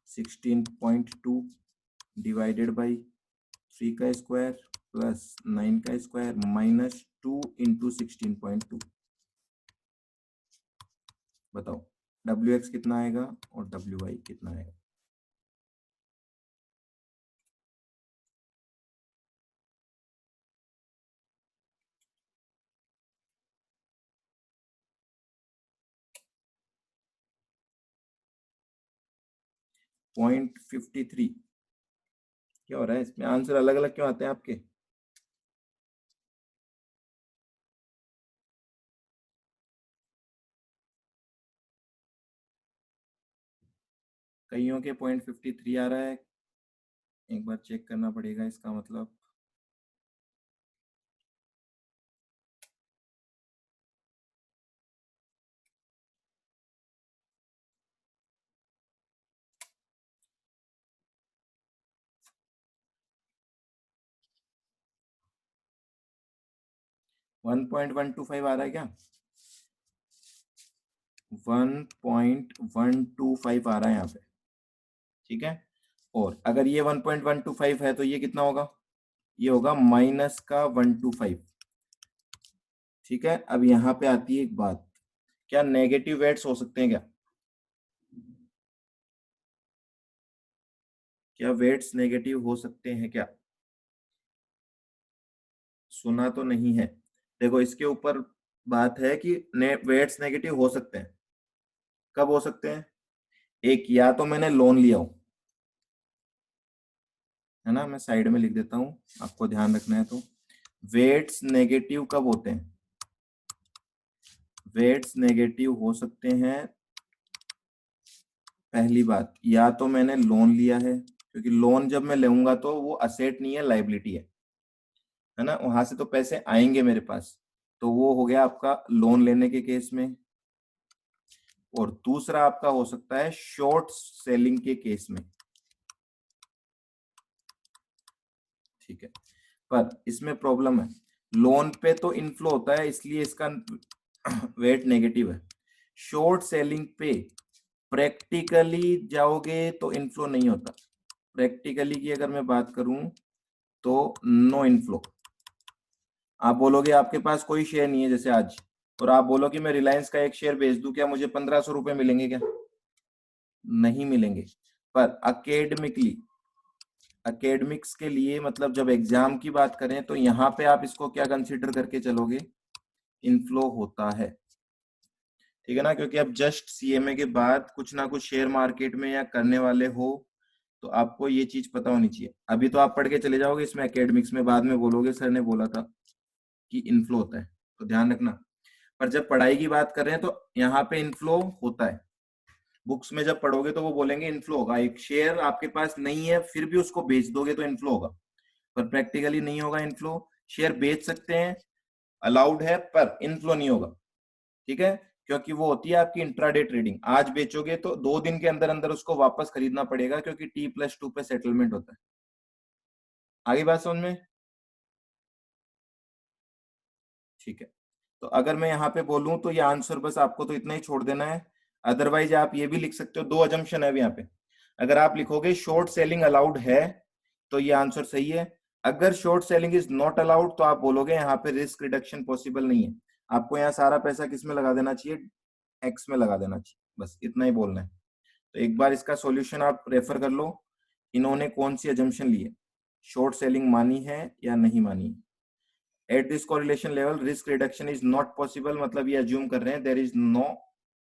16.2 डिवाइडेड बाई 3 का स्क्वायर प्लस 9 का स्क्वायर माइनस 2 इंटू 16.2। बताओ डब्ल्यू एक्स कितना आएगा और डब्ल्यू वाई कितना आएगा? पॉइंट 53। क्या हो रहा है इसमें? आंसर अलग अलग क्यों आते हैं आपके? कईयों के 0.53 आ रहा है, एक बार चेक करना पड़ेगा इसका मतलब। वन 1.125 आ रहा है क्या? 1.125 आ रहा है यहाँ पे, ठीक है। और अगर ये 1.125 है तो ये कितना होगा? ये होगा माइनस का 125, ठीक है। अब यहाँ पे आती है एक बात, क्या नेगेटिव वेट्स हो सकते हैं क्या? क्या वेट्स नेगेटिव हो सकते हैं क्या? सुना तो नहीं है। देखो इसके ऊपर बात है कि वेट्स नेगेटिव हो सकते हैं। कब हो सकते हैं? एक, या तो मैंने लोन लिया हो, है ना, मैं साइड में लिख देता हूं, आपको ध्यान रखना है। तो वेट्स नेगेटिव कब होते हैं? वेट्स नेगेटिव हो सकते हैं, पहली बात, या तो मैंने लोन लिया है, क्योंकि लोन जब मैं लूंगा तो वो असेट नहीं है, लाइबिलिटी है ना, वहां से तो पैसे आएंगे मेरे पास। तो वो हो गया आपका लोन लेने के केस में। और दूसरा आपका हो सकता है शॉर्ट सेलिंग के केस में, ठीक है। पर इसमें प्रॉब्लम है, लोन पे तो इनफ्लो होता है इसलिए इसका वेट नेगेटिव है। शॉर्ट सेलिंग पे प्रैक्टिकली जाओगे तो इनफ्लो नहीं होता। प्रैक्टिकली की अगर मैं बात करूं तो नो इनफ्लो। आप बोलोगे आपके पास कोई शेयर नहीं है जैसे आज, और आप बोलो कि मैं रिलायंस का एक शेयर बेच दूं, क्या मुझे 1500 रुपए मिलेंगे क्या? नहीं मिलेंगे। पर अकेडमिक्स के लिए, मतलब जब एग्जाम की बात करें तो यहाँ पे आप इसको क्या कंसीडर करके चलोगे? इनफ्लो होता है, ठीक है ना, क्योंकि अब जस्ट सीएमए के बाद कुछ ना कुछ शेयर मार्केट में या करने वाले हो, तो आपको ये चीज पता होनी चाहिए। अभी तो आप पढ़ के चले जाओगे इसमें एकेडमिक्स में, बाद में बोलोगे सर ने बोला था कि इनफ्लो होता है, तो ध्यान रखना। पर जब पढ़ाई की बात कर रहे हैं तो यहाँ पे इनफ्लो होता है। बुक्स में जब पढ़ोगे तो वो बोलेंगे इनफ्लो होगा, एक शेयर आपके पास नहीं है फिर भी उसको बेच दोगे तो इनफ्लो होगा। पर प्रैक्टिकली नहीं होगा इनफ्लो। शेयर बेच सकते हैं, अलाउड है, पर इनफ्लो नहीं होगा, ठीक है। क्योंकि वो होती है आपकी इंट्राडे ट्रेडिंग, आज बेचोगे तो 2 दिन के अंदर अंदर उसको वापस खरीदना पड़ेगा, क्योंकि T+2 पे सेटलमेंट होता है। आगे बात समझ में? ठीक है। तो अगर मैं यहाँ पे बोलूं तो ये आंसर बस आपको तो इतना ही छोड़ देना है। अदरवाइज आप ये भी लिख सकते हो, दो अजम्पशन है यहाँ पे। अगर आप लिखोगे शॉर्ट सेलिंग अलाउड है तो ये आंसर सही है। अगर short selling is not allowed तो आप बोलोगे यहाँ पे रिस्क रिडक्शन पॉसिबल नहीं है। आपको यहाँ सारा पैसा किस में लगा देना चाहिए? एक्स में लगा देना चाहिए, बस इतना ही बोलना है। तो एक बार इसका सॉल्यूशन आप रेफर कर लो, इन्होंने कौन सी अजम्पशन ली है, शॉर्ट सेलिंग मानी है या नहीं मानी है। At this correlation level risk reduction is not possible, मतलब ये अज्यूम कर रहे हैं there is no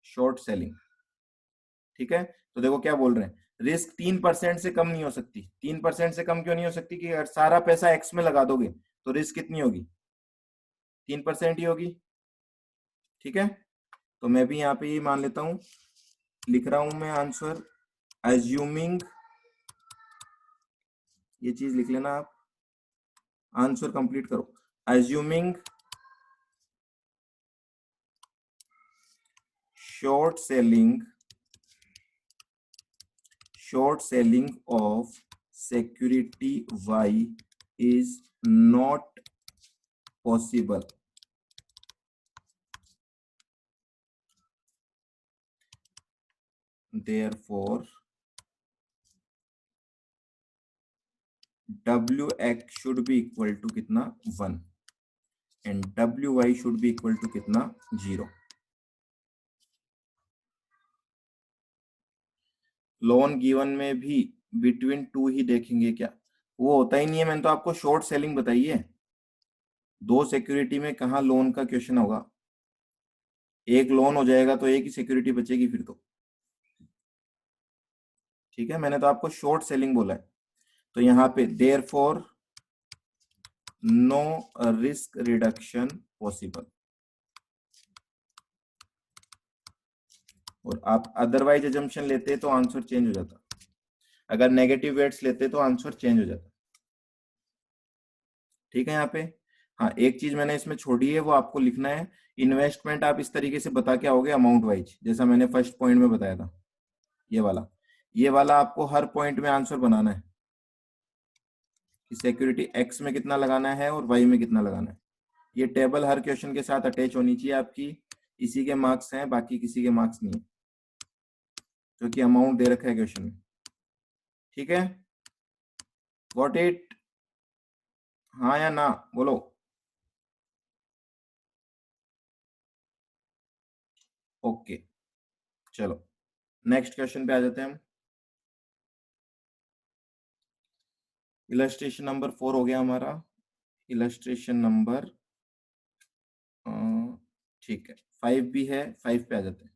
short selling, ठीक है। तो देखो क्या बोल रहे हैं, रिस्क 3% से कम नहीं हो सकती। 3% से कम क्यों नहीं हो सकती? कि अगर सारा पैसा एक्स में लगा दोगे तो रिस्क कितनी होगी? 3% ही होगी, ठीक है। तो मैं भी यहाँ पे ये मान लेता हूं, लिख रहा हूं मैं आंसर, अज्यूमिंग, ये चीज लिख लेना आप, आंसर कंप्लीट करो। Assuming short selling of security Y is not possible. Therefore, WX should be equal to कितना 1 and WY should be equal to कितना 0. लोन गिवन में भी बिटवीन 2 ही देखेंगे क्या? वो होता ही नहीं है. मैंने तो आपको शॉर्ट सेलिंग बताई है. दो सिक्योरिटी में कहाँ लोन का क्वेश्चन होगा? एक लोन हो जाएगा तो एक ही सिक्योरिटी बचेगी फिर तो. ठीक है, मैंने तो आपको शॉर्ट सेलिंग बोला है. तो यहाँ पे therefore no risk reduction possible. और आप अदरवाइज एजम्पशन लेते तो आंसर चेंज हो जाता. अगर नेगेटिव वेट्स लेते तो आंसर चेंज हो जाता. ठीक है. यहाँ पे हाँ, एक चीज मैंने इसमें छोड़ी है, वो आपको लिखना है. इन्वेस्टमेंट आप इस तरीके से बता के आओगे अमाउंट वाइज, जैसा मैंने फर्स्ट पॉइंट में बताया था. ये वाला आपको हर पॉइंट में आंसर बनाना है कि सिक्योरिटी एक्स में कितना लगाना है और वाई में कितना लगाना है. ये टेबल हर क्वेश्चन के साथ अटैच होनी चाहिए आपकी. इसी के मार्क्स हैं, बाकी किसी के मार्क्स नहीं है, क्योंकि अमाउंट दे रखा है क्वेश्चन में. ठीक है, गॉट इट? हाँ या ना बोलो. ओके, चलो नेक्स्ट क्वेश्चन पे आ जाते हैं हम. इलस्ट्रेशन नंबर 4 हो गया हमारा. इलस्ट्रेशन नंबर ठीक है 5 भी है. 5 पे आ जाते हैं.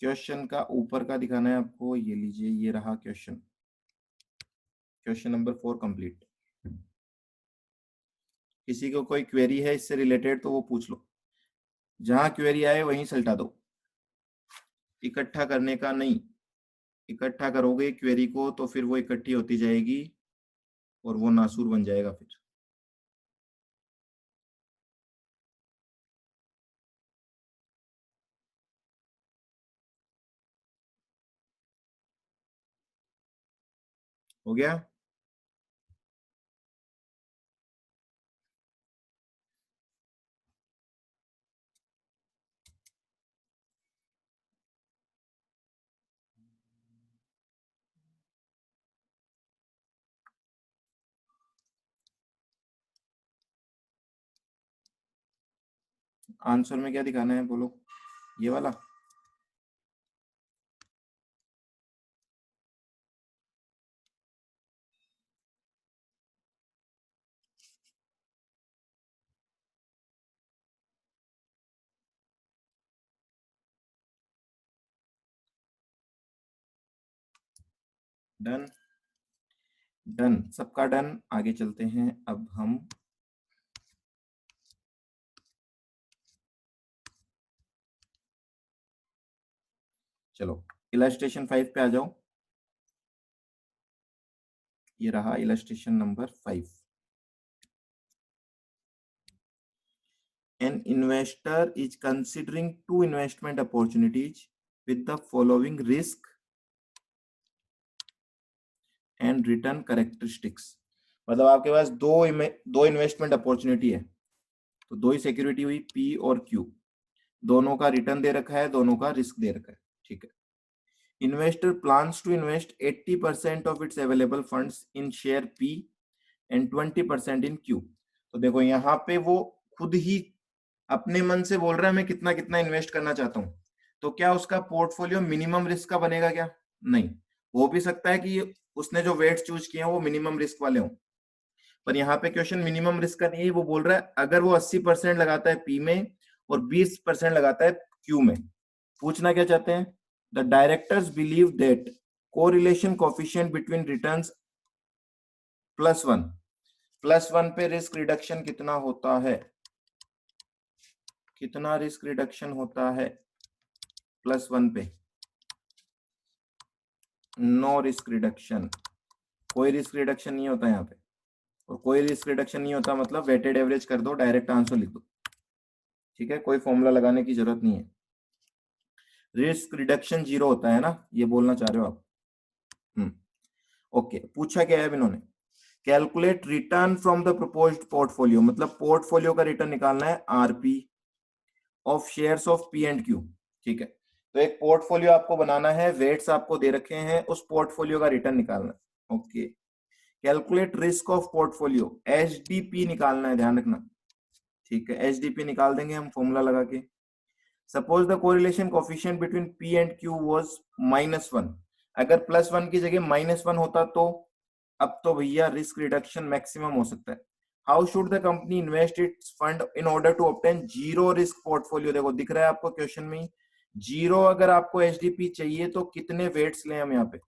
क्वेश्चन का ऊपर का दिखाना है आपको. ये लीजिए, ये रहा क्वेश्चन. Question number 4 complete. किसी को कोई क्वेरी है इससे रिलेटेड तो वो पूछ लो. जहां क्वेरी आए वहीं सल्टा दो. इकट्ठा करने का नहीं. इकट्ठा करोगे क्वेरी को तो फिर वो इकट्ठी होती जाएगी और वो नासूर बन जाएगा फिर. हो गया. आंसर में क्या दिखाना है बोलो. ये वाला. डन. डन, सबका डन. आगे चलते हैं अब हम. चलो इलस्ट्रेशन 5 पे आ जाओ. ये रहा illustration number 5. An investor is considering two investment opportunities with the following risk and return characteristics. मतलब आपके पास दो इन्वेस्टमेंट अपॉर्चुनिटी है, तो दो ही सिक्योरिटी हुई P और Q. दोनों का रिटर्न दे रखा है, दोनों का रिस्क दे रखा है. ठीक है. Investor plans to invest 80% of its available funds in share P and 20% in Q. तो देखो यहाँ पे वो खुद ही अपने मन से बोल रहा है मैं कितना कितना इन्वेस्ट करना चाहता हूं. तो क्या उसका पोर्टफोलियो मिनिमम रिस्क का बनेगा क्या? नहीं. हो भी सकता है कि उसने जो वेट्स चूज किए हैं वो मिनिमम रिस्क वाले हों, पर यहाँ पे क्वेश्चन मिनिमम रिस्क का नहीं है. वो बोल रहा है अगर वो 80% लगाता है P में और 20% लगाता है Q में. पूछना क्या चाहते हैं? The directors believe that correlation coefficient between returns +1. +1 पे रिस्क रिडक्शन कितना होता है? कितना रिस्क रिडक्शन होता है +1 पे? No risk reduction. कोई रिस्क रिडक्शन नहीं होता यहाँ पे. और कोई रिस्क रिडक्शन नहीं होता मतलब वेटेड एवरेज कर दो, डायरेक्ट आंसर लिख दो. ठीक है, कोई फॉर्मूला लगाने की जरूरत नहीं है। रिस्क रिडक्शन 0 होता है ना, ये बोलना चाह रहे हो आप? ओके, पूछा क्या है अब इन्होंने, calculate return from the proposed portfolio, मतलब पोर्टफोलियो का रिटर्न निकालना है RP of shares of P and Q. ठीक है, तो एक पोर्टफोलियो आपको बनाना है, वेट्स आपको दे रखे हैं, उस पोर्टफोलियो का रिटर्न निकालना है। Okay, calculate risk of portfolio, HDP निकालना है, ध्यान रखना। ठीक है, एचडीपी निकाल देंगे हम फॉर्मूला लगा के। Suppose the correlation coefficient between P and Q was -1, अगर +1 की जगह -1 होता तो अब तो भैया रिस्क रिडक्शन मैक्सिमम हो सकता है। How should the company invest its fund in order to obtain zero risk portfolio, देखो दिख रहा है आपको क्वेश्चन में, जीरो अगर आपको एचडीपी चाहिए तो कितने वेट्स लें हम यहाँ पे,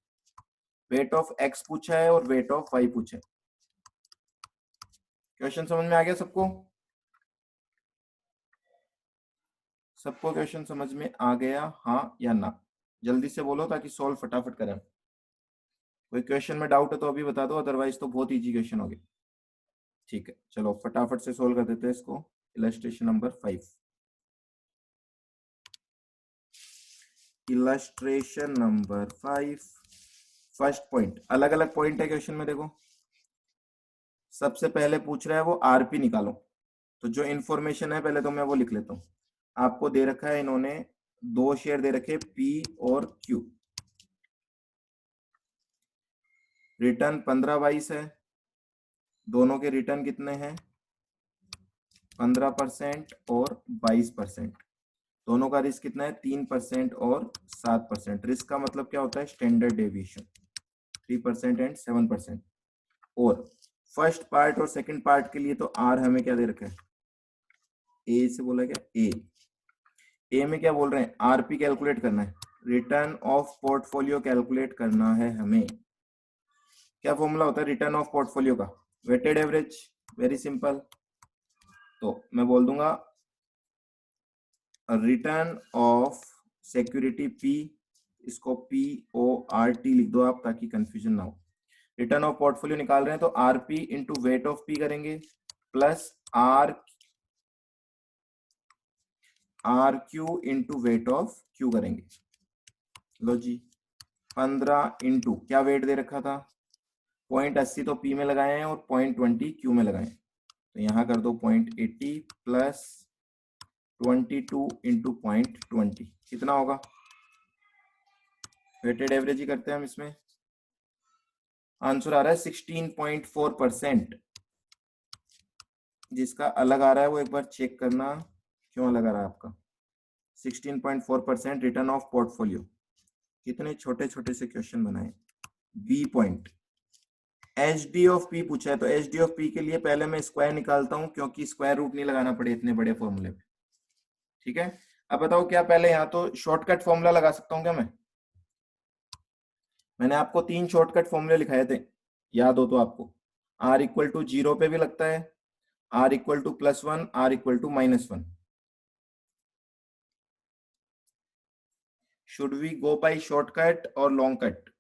वेट ऑफ एक्स पूछा है और वेट ऑफ वाई पूछा है। क्वेश्चन समझ में आ गया सबको? सबको क्वेश्चन समझ में आ गया, हाँ या ना? जल्दी से बोलो ताकि सॉल्व फटाफट करें। कोई क्वेश्चन में डाउट है तो अभी बता दो, अदरवाइज तो बहुत इजी क्वेश्चन हो गया। ठीक है, चलो फटाफट से सोल्व कर देते हैं इसको। Illustration number 5, illustration number 5, first point, अलग अलग पॉइंट है क्वेश्चन में, देखो सबसे पहले पूछ रहा है वो आरपी निकालो, तो जो इंफॉर्मेशन है पहले तो मैं वो लिख लेता हूँ। आपको दे रखा है इन्होंने दो शेयर दे रखे पी और क्यू, रिटर्न 15/22 है, दोनों के रिटर्न कितने हैं 15% और 22%, दोनों का रिस्क कितना है 3% और 7%। रिस्क का मतलब क्या होता है स्टैंडर्ड डेविएशन, 3% एंड 7%। और फर्स्ट पार्ट और सेकंड पार्ट के लिए तो आर हमें क्या दे रखा है, ए से बोला क्या, ए में क्या बोल रहे हैं आरपी कैलकुलेट करना है, रिटर्न ऑफ पोर्टफोलियो कैलकुलेट करना है हमें। क्या फॉर्मूला होता है रिटर्न ऑफ पोर्टफोलियो का, वेटेड एवरेज, वेरी सिंपल। तो मैं बोल दूंगा रिटर्न ऑफ सिक्योरिटी पी, इसको पी ओ आर टी लिख दो आप ताकि कंफ्यूजन ना हो। रिटर्न ऑफ पोर्टफोलियो निकाल रहे हैं तो RP into weight of P करेंगे plus R Q into weight of Q करेंगे। लो जी, 15 इंटू क्या वेट दे रखा था 0.80 तो पी में लगाए हैं और 0.20 क्यू में लगाए हैं, तो यहां कर दो 0.80 प्लस 22 इंटू 0.20 कितना होगा, वेटेड एवरेज ही करते हैं हम इसमें, आंसर आ रहा है 16.4%। जिसका अलग आ रहा है वो एक बार चेक करना क्यों अलग आ रहा है आपका। 16.4% रिटर्न ऑफ पोर्टफोलियो, कितने छोटे छोटे से क्वेश्चन बनाए। B point, H D of P पूछा है, तो एच डी ऑफ पी के लिए पहले मैं स्क्वायर निकालता हूं क्योंकि स्क्वायर रूट नहीं लगाना पड़े इतने बड़े फॉर्मूले पे। ठीक है, अब बताओ क्या पहले यहाँ तो शॉर्टकट फॉर्मूला लगा सकता हूँ क्या मैंने आपको 3 शॉर्टकट फॉर्मूले लिखाए थे, याद हो तो आपको, आर इक्वल टू 0 पे भी लगता है, R equal to +1, R equal to -1। Should we go by shortcut और long cut?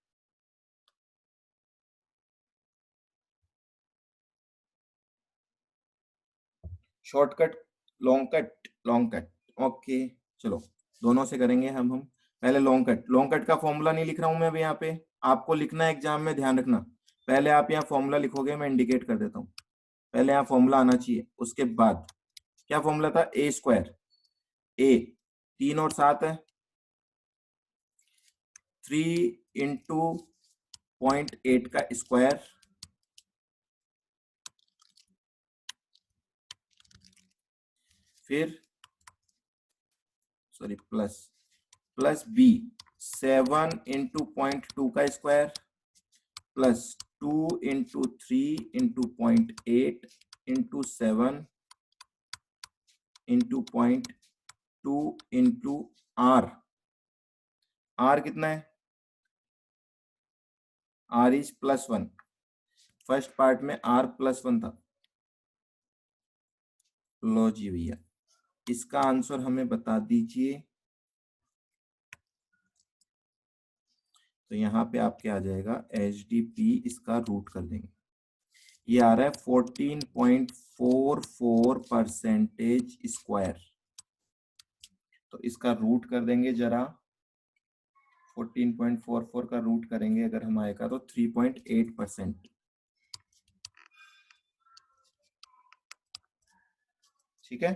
Shortcut, long cut, long cut, okay चलो दोनों से करेंगे हम पहले लॉन्ग कट। लॉन्ग कट का फॉर्मूला नहीं लिख रहा हूं मैं अभी यहाँ पे, आपको लिखना है एग्जाम में, ध्यान रखना। पहले आप यहाँ फॉर्मूला लिखोगे, मैं इंडिकेट कर देता हूँ, पहले यहाँ फॉर्मूला आना चाहिए, उसके बाद क्या फॉर्मूला था ए स्क्वायर, ए 3 और 7 है, 3 इंटू 0.8 का स्क्वायर, फिर सॉरी प्लस बी 7 इंटू 0.2 का square plus 2 into 3 into 0.8 into 7 into 0.2 into R, R कितना है, आर इज +1, फर्स्ट पार्ट में आर +1 था। लो जी भैया, इसका आंसर हमें बता दीजिए, तो यहाँ पे आपके आ जाएगा एच डी पी, इसका रूट कर देंगे, ये आ रहा है 14.44% स्क्वायर। तो इसका रूट कर देंगे जरा, 14.44 का रूट करेंगे अगर हम आएगा तो 3.8%। ठीक है,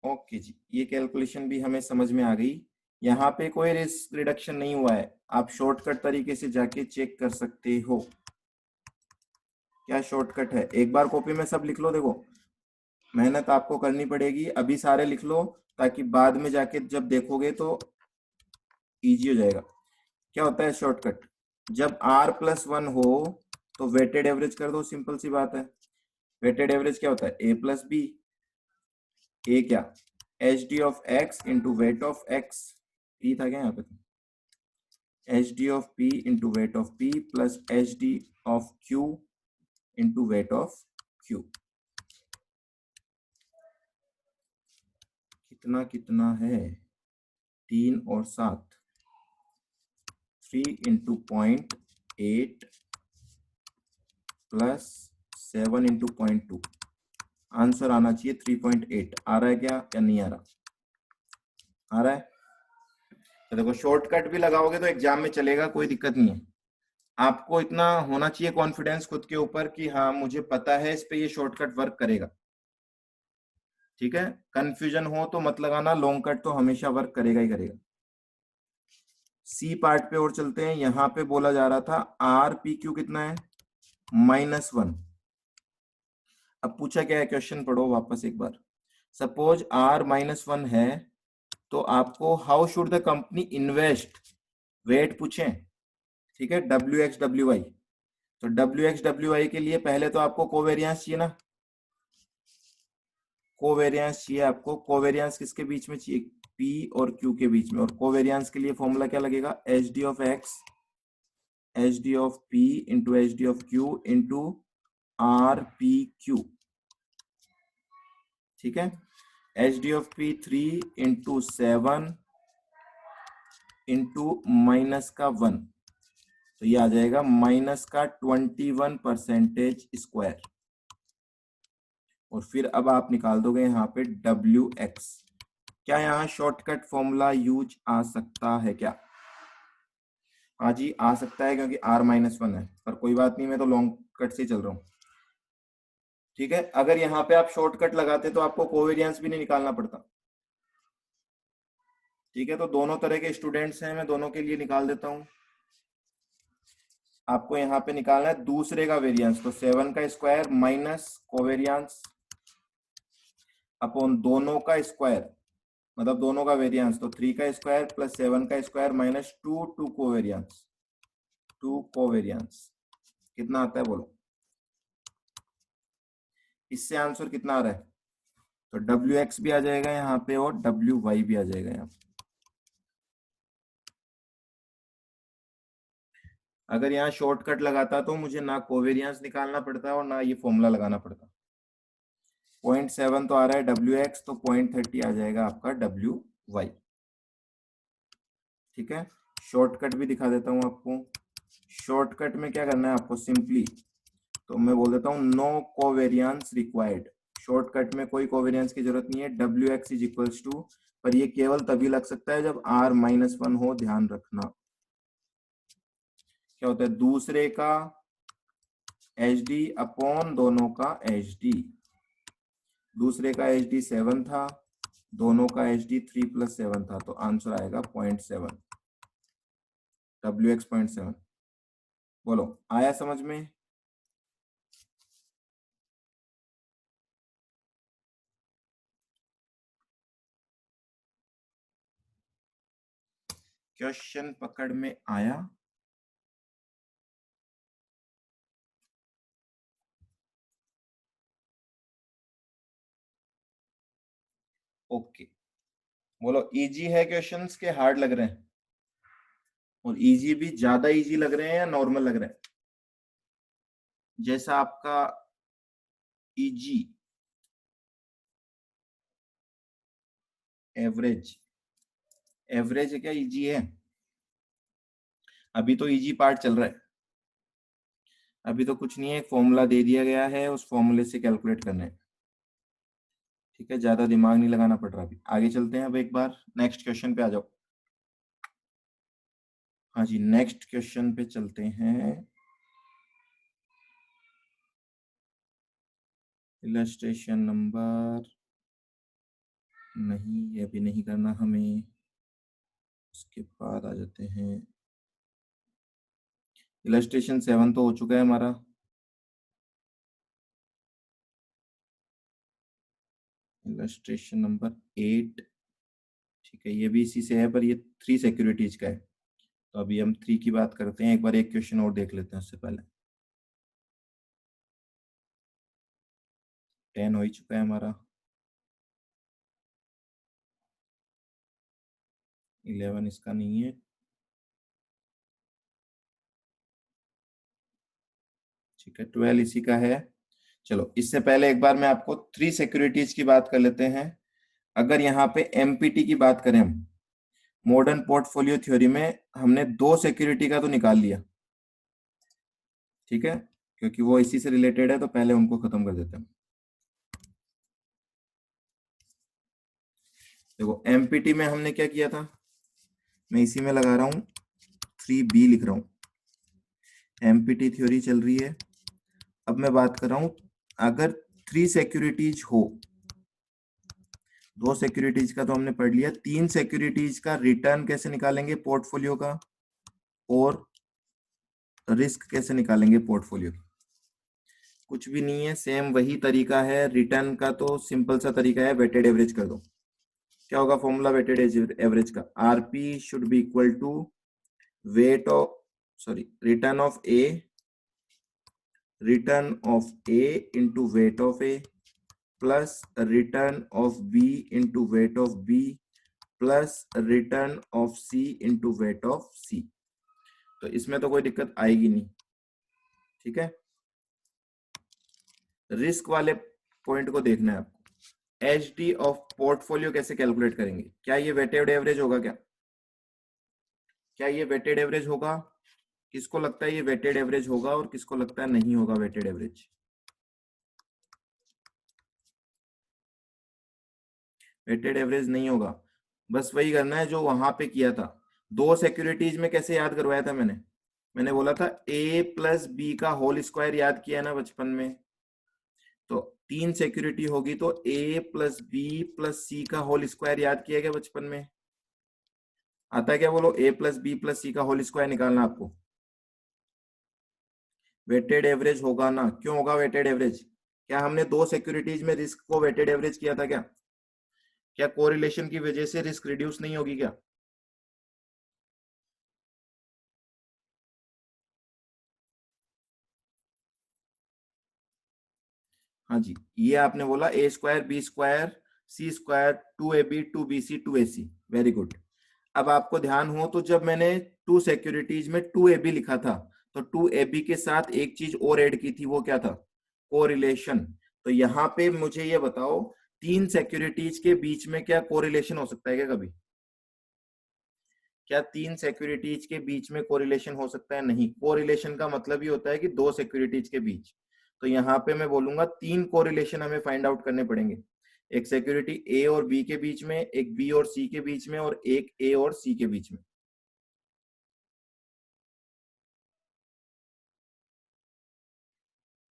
ओके जी, ये कैलकुलेशन भी हमें समझ में आ गई। यहाँ पे कोई रिस्क रिडक्शन नहीं हुआ है, आप शॉर्टकट तरीके से जाके चेक कर सकते हो। क्या शॉर्टकट है, एक बार कॉपी में सब लिख लो। देखो, मेहनत आपको करनी पड़ेगी, अभी सारे लिख लो ताकि बाद में जाके जब देखोगे तो इजी हो जाएगा। क्या होता है शॉर्टकट, जब r+1 हो तो वेटेड एवरेज कर दो, सिंपल सी बात है। वेटेड एवरेज क्या होता है, a+b। ए क्या, H D of x into weight of x, P था क्या यहाँ पे, H D of P into weight of P plus H D of Q into weight of Q. कितना कितना है, 3 और 7, 3 इंटू 0.8 प्लस 7 इंटू 0.2। आंसर आना चाहिए 3.8। आ रहा है क्या या नहीं आ रहा, आ रहा है। तो देखो, शॉर्टकट भी लगाओगे तो एग्जाम में चलेगा, कोई दिक्कत नहीं है। आपको इतना होना चाहिए कॉन्फिडेंस खुद के ऊपर कि हाँ मुझे पता है इस पे ये शॉर्टकट वर्क करेगा। ठीक है, कंफ्यूजन हो तो मत लगाना, लॉन्ग कट तो हमेशा वर्क करेगा ही करेगा। सी पार्ट पे और चलते हैं। यहां पे बोला जा रहा था आर पी क्यू कितना है, -1। अब पूछा क्या है, क्वेश्चन पढ़ो वापस एक बार। सपोज आर -1 है तो आपको how should the company invest, weight पूछे। ठीक है, WX WY। तो WX WY के लिए पहले तो आपको कोवेरियंस चाहिए ना, कोवेरियंस चाहिए आपको। कोवेरियंस किसके बीच में चाहिए, P और Q के बीच में। और कोवेरियंस के लिए फॉर्मूला क्या लगेगा, H D of x H D of P into H D of Q into RPQ। ठीक है, H D of P 3 into 7 into -1, तो ये आ जाएगा -21% और फिर अब आप निकाल दोगे यहाँ पे WX। क्या यहाँ शॉर्टकट फॉर्मूला यूज आ सकता है क्या, हाँ जी आ सकता है, क्योंकि R-1 है। पर कोई बात नहीं, मैं तो लॉन्ग कट से चल रहा हूँ। ठीक है, अगर यहाँ पे आप शॉर्टकट लगाते तो आपको कोवेरियंस भी नहीं निकालना पड़ता। ठीक है, तो दोनों तरह के स्टूडेंट्स हैं, मैं दोनों के लिए निकाल देता हूँ। आपको यहाँ पे निकालना है दूसरे का वेरियंस, तो 7 का स्क्वायर माइनस कोवेरियंस अपॉन दोनों का स्क्वायर, मतलब दोनों का वेरियंस, तो 3 का स्क्वायर प्लस 7 का स्क्वायर माइनस 2 कोवेरियंस, 2 कोवेरियंस। कितना आता है बोलो, इससे आंसर कितना आ रहा है, तो WX भी आ जाएगा यहाँ पे और WY भी आ जाएगा यहाँ पे। अगर यहाँ शॉर्टकट लगाता तो मुझे ना कोवेरियंस निकालना पड़ता और ना ये फॉर्मूला लगाना पड़ता। 0.7 तो आ रहा है WX, तो 0.30 आ जाएगा आपका WY। ठीक है, शॉर्टकट भी दिखा देता हूँ आपको। शॉर्टकट में क्या करना है आपको, सिंपली तो मैं बोल देता हूँ नो कोवेरियंस रिक्वायर्ड। शॉर्टकट में कोई कोवेरियंस की जरूरत नहीं है, WX इज इक्वल्स टू, पर ये केवल तभी लग सकता है जब R-1 हो, ध्यान रखना। क्या होता है, दूसरे का HD अपॉन दोनों का HD। दूसरे का HD 7 था, दोनों का HD 3 + 7 था, तो आंसर आएगा 0.7, WX 0.7। बोलो आया समझ में। क्वेश्चन पकड़ में आया। ओके, बोलो इजी है क्वेश्चंस के हार्ड लग रहे हैं, और इजी भी ज्यादा इजी लग रहे हैं या नॉर्मल लग रहे हैं, जैसा आपका इजी, एवरेज, एवरेज है क्या इजी है, अभी तो इजी पार्ट चल रहा है। अभी तो कुछ नहीं है, एक फॉर्मूला दे दिया गया है, उस फॉर्मूले से कैलकुलेट करना है। ठीक है, ज्यादा दिमाग नहीं लगाना पड़ रहा। अभी आगे चलते हैं, अब एक बार नेक्स्ट क्वेश्चन पे आ जाओ। हाँ जी, नेक्स्ट क्वेश्चन पे चलते हैं। इलस्ट्रेशन नंबर नहीं, ये भी नहीं करना हमें। उसके बाद आ जाते हैं, इलस्ट्रेशन 7 तो हो चुका है हमारा। इलस्ट्रेशन नंबर 8, ठीक है, ये भी इसी से है, पर ये 3 सिक्योरिटीज का है। तो अभी हम 3 की बात करते हैं। एक बार एक क्वेश्चन और देख लेते हैं उससे पहले। 10 हो ही चुका है हमारा। 11 इसका नहीं है। ठीक है, 12 इसी का है। चलो, इससे पहले एक बार मैं आपको 3 सिक्योरिटीज की बात कर लेते हैं। अगर यहाँ पे एमपीटी की बात करें हम, मॉडर्न पोर्टफोलियो थ्योरी में हमने 2 सिक्योरिटी का तो निकाल लिया, ठीक है, क्योंकि वो इसी से रिलेटेड है, तो पहले उनको खत्म कर देते हैं। देखो, एमपीटी में हमने क्या किया था, मैं इसी में लगा रहा हूं, 3B लिख रहा हूं। एमपीटी थ्योरी चल रही है। अब मैं बात कर रहा हूं, अगर 3 सिक्योरिटीज हो, 2 सिक्योरिटीज का तो हमने पढ़ लिया, 3 सिक्योरिटीज का रिटर्न कैसे निकालेंगे पोर्टफोलियो का, और रिस्क कैसे निकालेंगे पोर्टफोलियो की। कुछ भी नहीं है, सेम वही तरीका है रिटर्न का। तो सिंपल सा तरीका है, वेटेड एवरेज कर दो। क्या होगा फॉर्मूला वेटेड एवरेज का, RP should be equal to weight of, sorry, return of A into weight of A plus return of B into weight of B plus return of C into weight of C. तो इसमें तो कोई दिक्कत आएगी नहीं, ठीक है। Risk वाले पॉइंट को देखना है आपको। एच डी ऑफ पोर्टफोलियो कैसे कैलकुलेट करेंगे, क्या ये वेटेड एवरेज होगा, क्या ये वेटेड एवरेज होगा? किसको लगता है ये वेटेड एवरेज होगा और किसको लगता है नहीं होगा वेटेड एवरेज? वेटेड एवरेज नहीं होगा। बस वही करना है जो वहां पे किया था। 2 सिक्योरिटीज में कैसे याद करवाया था मैंने बोला था ए प्लस बी का होल स्क्वायर, याद किया ना बचपन में। तो 3 सिक्योरिटी होगी तो ए प्लस बी प्लस सी का होल स्क्वायर याद किया गया बचपन में। आता है क्या, बोलो? ए प्लस बी प्लस सी का होल स्क्वायर निकालना आपको। वेटेड एवरेज होगा ना? क्यों होगा वेटेड एवरेज? क्या हमने 2 सिक्योरिटीज में रिस्क को वेटेड एवरेज किया था क्या? क्या कोरिलेशन की वजह से रिस्क रिड्यूस नहीं होगी क्या? हाँ जी, ये आपने बोला A square B square C square 2ab 2bc 2ac, very good. अब आपको ध्यान हो तो जब मैंने 2 सिक्योरिटीज में 2ab लिखा था, तो 2ab के साथ एक चीज और ऐड की थी, वो क्या था? कोरिलेशन। तो यहाँ पे मुझे ये बताओ, 3 सिक्योरिटीज के बीच में क्या कोरिलेशन हो सकता है क्या कभी? क्या 3 सिक्योरिटीज के बीच में कोरिलेशन हो सकता है? नहीं। कोरिलेशन का मतलब ही होता है कि 2 सिक्योरिटीज के बीच। तो यहाँ पे मैं बोलूंगा 3 कोरिलेशन हमें फाइंड आउट करने पड़ेंगे। एक सिक्योरिटी ए और बी के बीच में, एक बी और सी के बीच में, और एक ए और सी के बीच में।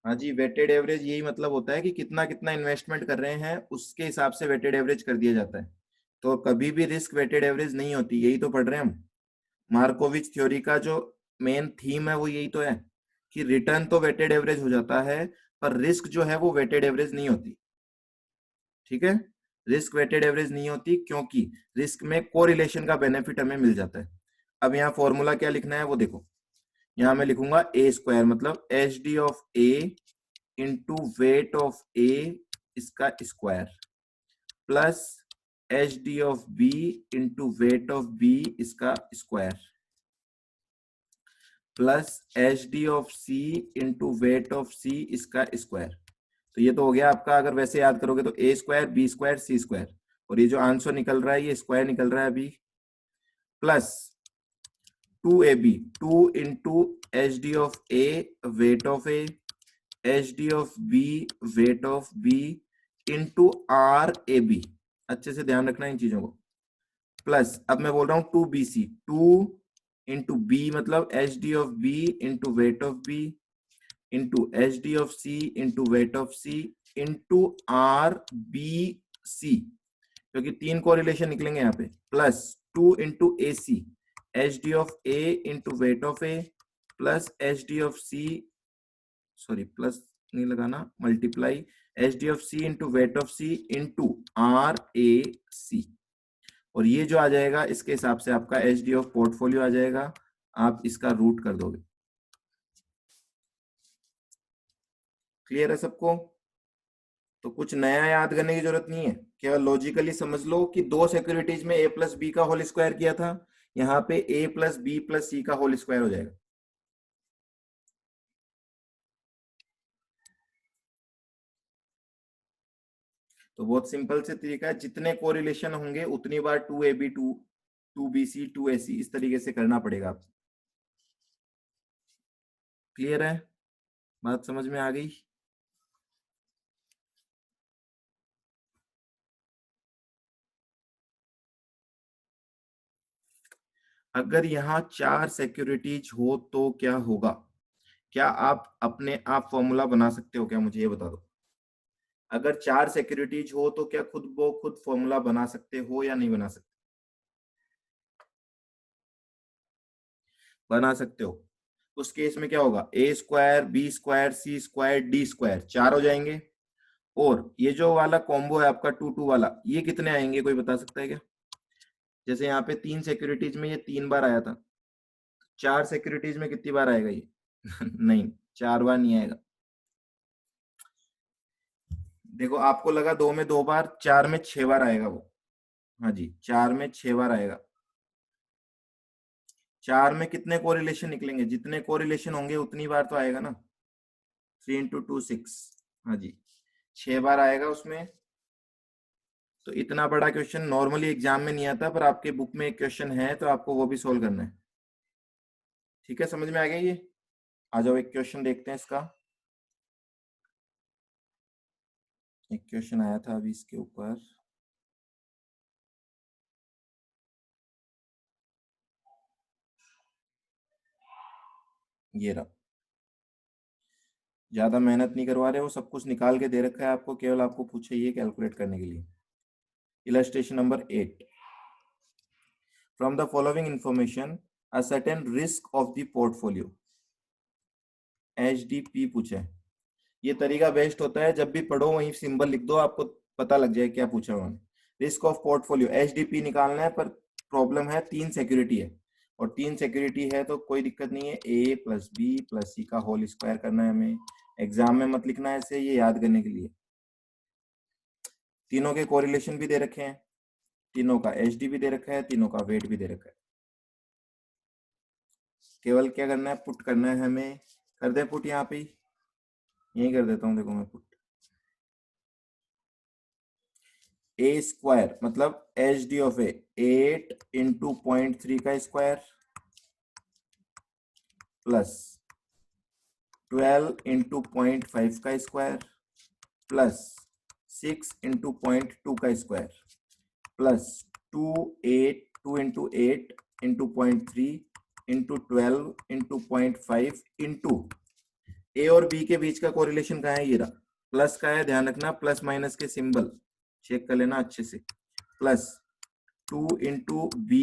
हाँ जी, वेटेड एवरेज यही मतलब होता है कि कितना कितना इन्वेस्टमेंट कर रहे हैं उसके हिसाब से वेटेड एवरेज कर दिया जाता है। तो कभी भी रिस्क वेटेड एवरेज नहीं होती, यही तो पढ़ रहे हैं हम। मार्कोविच थ्योरी का जो मेन थीम है वो यही तो है कि रिटर्न तो वेटेड एवरेज हो जाता है, पर रिस्क जो है वो वेटेड एवरेज नहीं होती, ठीक है। रिस्क वेटेड एवरेज नहीं होती क्योंकि रिस्क में कोरिलेशन का बेनिफिट हमें मिल जाता है। अब यहाँ फॉर्मूला क्या लिखना है वो देखो। यहाँ मैं लिखूंगा ए स्क्वायर मतलब H D of A into weight of A इसका square plus H D of B into weight of B इसका square plus H D of C into weight of C इसका स्क्वायर। तो ये तो हो गया आपका। अगर वैसे याद करोगे तो ए square B square C square, और ये जो आंसर निकल रहा है ये स्क्वायर निकल रहा है अभी, plus 2ab 2 into H D of A weight of A H D of B weight of B into R A B, अच्छे से ध्यान रखना इन चीजों को, प्लस अब मैं बोल रहा हूं 2BC, 2 × B मतलब H D of B into weight of B into H D of C into weight of C into R B C, क्योंकि 3 कोरिलेशन निकलेंगे यहाँ पे, plus 2 × AC, H D of A into weight of A plus H D of C, sorry plus नहीं लगाना, multiply H D of C into weight of C into R A C, और ये जो आ जाएगा इसके हिसाब से आपका एच डी ऑफ पोर्टफोलियो आ जाएगा, आप इसका रूट कर दोगे। क्लियर है सबको? तो कुछ नया याद करने की जरूरत नहीं है, केवल लॉजिकली समझ लो कि 2 सिक्योरिटीज में a प्लस बी का होल स्क्वायर किया था, यहाँ पे a प्लस बी प्लस सी का होल स्क्वायर हो जाएगा। तो बहुत सिंपल से तरीका है, जितने कोरिलेशन होंगे उतनी बार 2AB 2BC 2AC इस तरीके से करना पड़ेगा आपको। क्लियर है? बात समझ में आ गई? अगर यहाँ 4 सिक्योरिटीज हो तो क्या होगा? क्या आप अपने आप फॉर्मूला बना सकते हो क्या? मुझे ये बता दो। अगर 4 सिक्योरिटीज हो तो क्या खुद फॉर्मूला बना सकते हो या नहीं बना सकते? बना सकते हो। उस केस में क्या होगा? a square, b square, c square, d square 4 हो जाएंगे, और ये जो वाला कॉम्बो है आपका 2 2 वाला, ये कितने आएंगे कोई बता सकता है क्या? जैसे यहाँ पे 3 सिक्योरिटीज में ये 3 बार आया था, 4 सिक्योरिटीज में कितनी बार आएगा ये? नहीं, 4 बार नहीं आएगा। देखो आपको लगा 2 में 2 बार, 4 में 6 बार आएगा वो। हाँ जी, 4 में 6 बार आएगा। 4 में कितने कोरिलेशन निकलेंगे? जितने कोरिलेशन होंगे उतनी बार तो आएगा ना। 3 × 2 6, हाँ जी 6 बार आएगा उसमें। तो इतना बड़ा क्वेश्चन नॉर्मली एग्जाम में नहीं आता, पर आपके बुक में एक क्वेश्चन है तो आपको वो भी सोल्व करना है। ठीक है, समझ में आ गया ये? आ जाओ एक क्वेश्चन देखते हैं इसका। एक क्वेश्चन आया था अभी इसके ऊपर, ये रहा। ज्यादा मेहनत नहीं करवा रहे हो, सब कुछ निकाल के दे रखा है आपको, केवल आपको पूछे ये कैलकुलेट करने के लिए। Illustration number 8, from the following information a certain risk of the portfolio, HDP पूछा है। ये तरीका बेस्ट होता है, जब भी पढ़ो वहीं सिंबल लिख दो, आपको पता लग जाए क्या पूछा उन्होंने। रिस्क ऑफ पोर्टफोलियो HDP निकालना है, पर प्रॉब्लम है 3 सिक्योरिटी है, और 3 सिक्योरिटी है तो कोई दिक्कत नहीं है, a प्लस बी प्लस सी का होल स्क्वायर करना है हमें। एग्जाम में मत लिखना है ऐसे, ये याद करने के लिए। तीनों के कोरिलेशन भी दे रखे हैं, तीनों का HD भी दे रखा है, तीनों का वेट भी दे रखा है। केवल क्या करना है, पुट करना है हमें। कर दे पुट, यहाँ पे यही कर देता हूँ, देखो मैं पुट। a स्क्वायर मतलब HD ऑफ a 8 × 0.3 का स्क्वायर प्लस 12 × 0.5 का स्क्वायर प्लस 6 × 0.2 का स्क्वायर प्लस 2 × 8 × 0.3 × 12 × 0.5 इंटू ए और बी के बीच का कोरिलेशन कहाँ है? ये रहा, प्लस का है, ध्यान रखना, प्लस माइनस के सिंबल चेक कर लेना अच्छे से। Plus 2 × B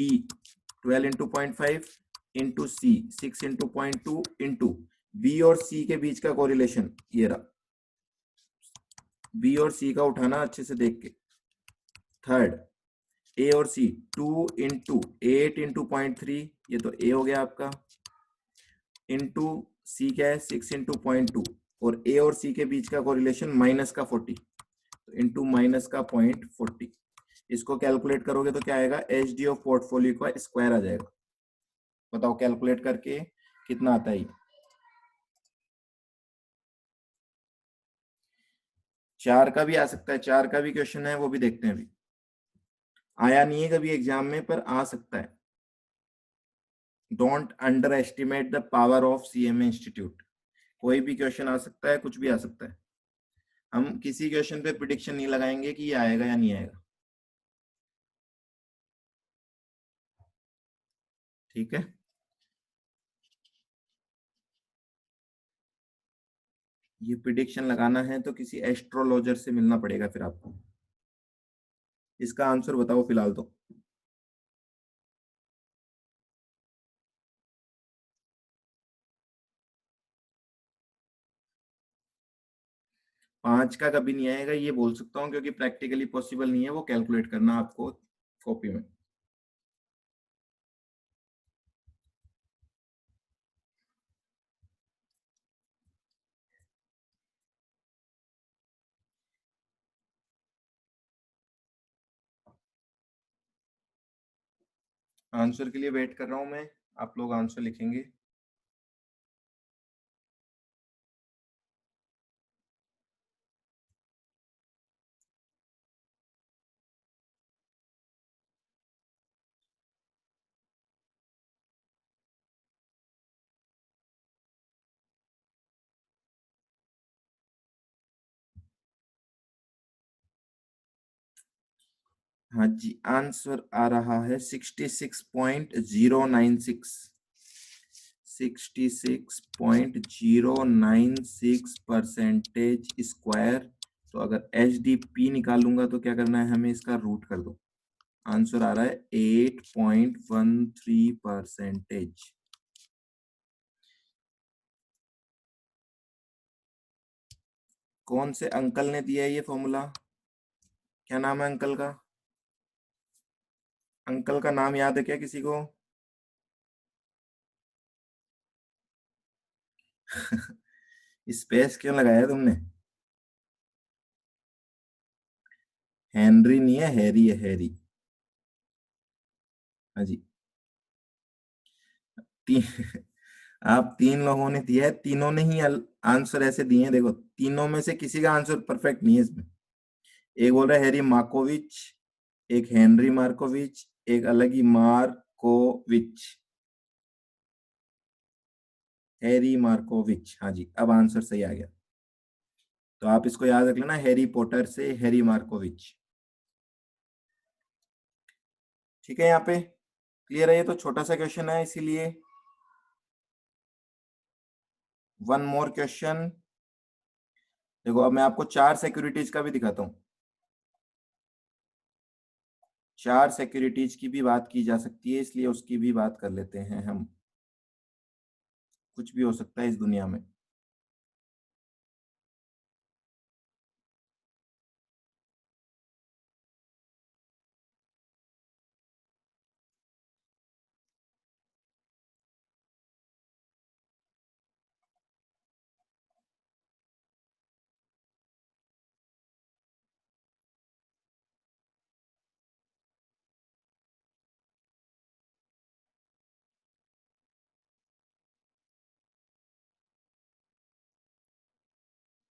12 × 0.5 into C 6 × 0.2 into B और C के बीच का कोरिलेशन ये रहा। B और C का उठाना अच्छे से देख के। थर्ड A और C 2 × 8 × 0.3, ये तो A हो गया आपका, इंटू C क्या है 6 × 0.2, और A और C के बीच का कोरिलेशन माइनस का 40, तो इंटू माइनस का 0.40। इसको कैलकुलेट करोगे तो क्या आएगा? HD ऑफ पोर्टफोलियो का स्क्वायर आ जाएगा। बताओ कैलकुलेट करके कितना आता है? 4 का भी आ सकता है, 4 का भी क्वेश्चन है, वो भी देखते हैं। अभी आया नहीं है कभी एग्जाम में, पर आ सकता है। Don't under estimate the power of CMA institute. कोई भी क्वेश्चन आ सकता है, कुछ भी आ सकता है। हम किसी क्वेश्चन पे प्रिडिक्शन नहीं लगाएंगे कि ये आएगा या नहीं आएगा, ठीक है। ये प्रिडिक्शन लगाना है तो किसी एस्ट्रोलॉजर से मिलना पड़ेगा फिर आपको। इसका आंसर बताओ फिलहाल तो। 5 का कभी नहीं आएगा ये बोल सकता हूँ, क्योंकि प्रैक्टिकली पॉसिबल नहीं है वो कैलकुलेट करना आपको कॉपी में। आंसर के लिए वेट कर रहा हूँ मैं, आप लोग आंसर लिखेंगे। हाँ जी, आंसर आ रहा है 66.096, 66.096% तो अगर HDP निकालूंगा तो क्या करना है हमें, इसका रूट कर दो। आंसर आ रहा है 8.13%। कौन से अंकल ने दिया है ये फॉर्मूला, क्या नाम है अंकल का? अंकल का नाम याद है क्या किसी को? स्पेस क्यों लगाया तुमने? हेनरी नहीं है, हैरी है, हैरी। हाँ जी। तीन आप 3 लोगों ने दिया है, तीनों ने ही आंसर ऐसे दिए हैं, देखो तीनों में से किसी का आंसर परफेक्ट नहीं है इसमें। एक बोल रहा है हैरी मार्कोविच, एक हेनरी मार्कोविच, एक अलग ही मार्कोविच, हैरी मार्कोविच। हाँ जी, अब आंसर सही आ गया। तो आप इसको याद रख लेना, हैरी पॉटर से हैरी मार्कोविच। ठीक है, यहाँ पे क्लियर है? ये तो छोटा सा क्वेश्चन है इसीलिए। One more question. देखो अब मैं आपको 4 सिक्योरिटीज का भी दिखाता हूँ। 4 सिक्योरिटीज की भी बात की जा सकती है, इसलिए उसकी भी बात कर लेते हैं हम। कुछ भी हो सकता है इस दुनिया में।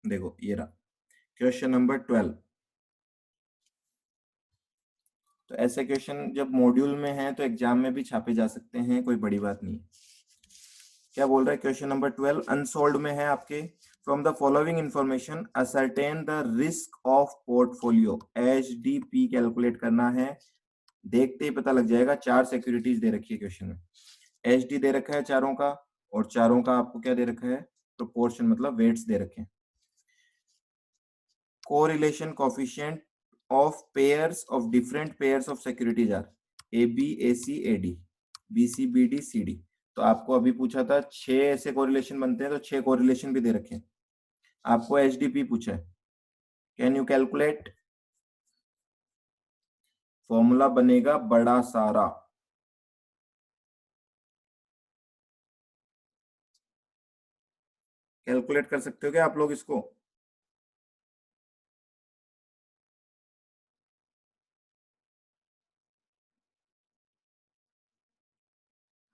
देखो ये रहा क्वेश्चन नंबर 12। तो ऐसे क्वेश्चन जब मॉड्यूल में है तो एग्जाम में भी छापे जा सकते हैं, कोई बड़ी बात नहीं। क्या बोल रहा है क्वेश्चन नंबर 12 अनसोल्ड में है आपके। From the following information ascertain the risk of portfolio. HDP calculate करना है, देखते ही पता लग जाएगा। 4 सिक्योरिटीज दे रखी है क्वेश्चन में, HD दे रखा है चारों का, और चारों का आपको क्या दे रखा है, प्रोपोर्शन मतलब वेट्स दे रखे हैं। Correlation coefficient of pairs of different pairs of securities are AB AC AD BC BD CD। तो आपको अभी पूछा था 6 ऐसे कोरिलेशन बनते हैं, तो 6 कोरिलेशन भी दे रखे हैं। आपको HDP पूछा है, कैन यू कैलकुलेट? फॉर्मूला बनेगा बड़ा सारा। कैलकुलेट कर सकते हो क्या आप लोग इसको?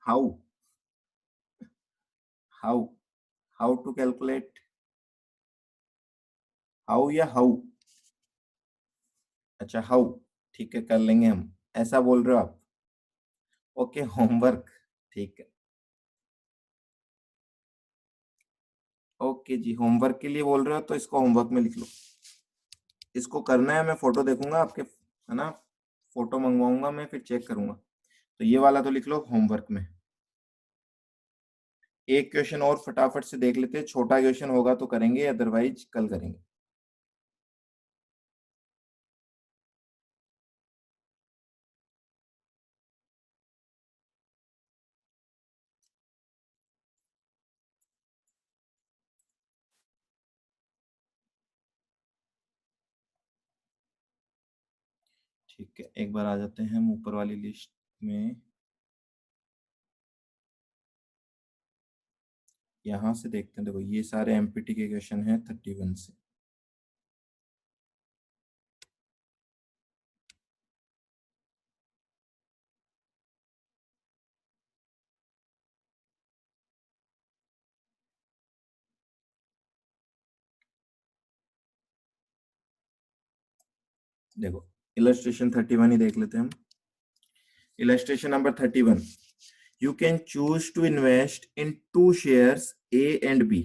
How how how to calculate? How या हाउ? अच्छा हाउ, ठीक है कर लेंगे हम। ऐसा बोल रहे हो आप? ओके, होमवर्क, ठीक है। ओके जी, होमवर्क के लिए बोल रहे हो तो इसको होमवर्क में लिख लो। इसको करना है, मैं फोटो देखूंगा आपके, है ना, फोटो मंगवाऊंगा मैं, फिर चेक करूंगा। तो ये वाला तो लिख लो होमवर्क में। एक क्वेश्चन और फटाफट से देख लेते हैं, छोटा क्वेश्चन होगा तो करेंगे, अदरवाइज कल करेंगे। ठीक है, एक बार आ जाते हैं हम ऊपर वाली लिस्ट में। यहाँ से देखते हैं, देखो ये सारे एमपीटी के क्वेश्चन हैं 31 से। देखो इलस्ट्रेशन 31 ही देख लेते हैं हम। Illustration number 31, you can choose to invest in two shares A and B.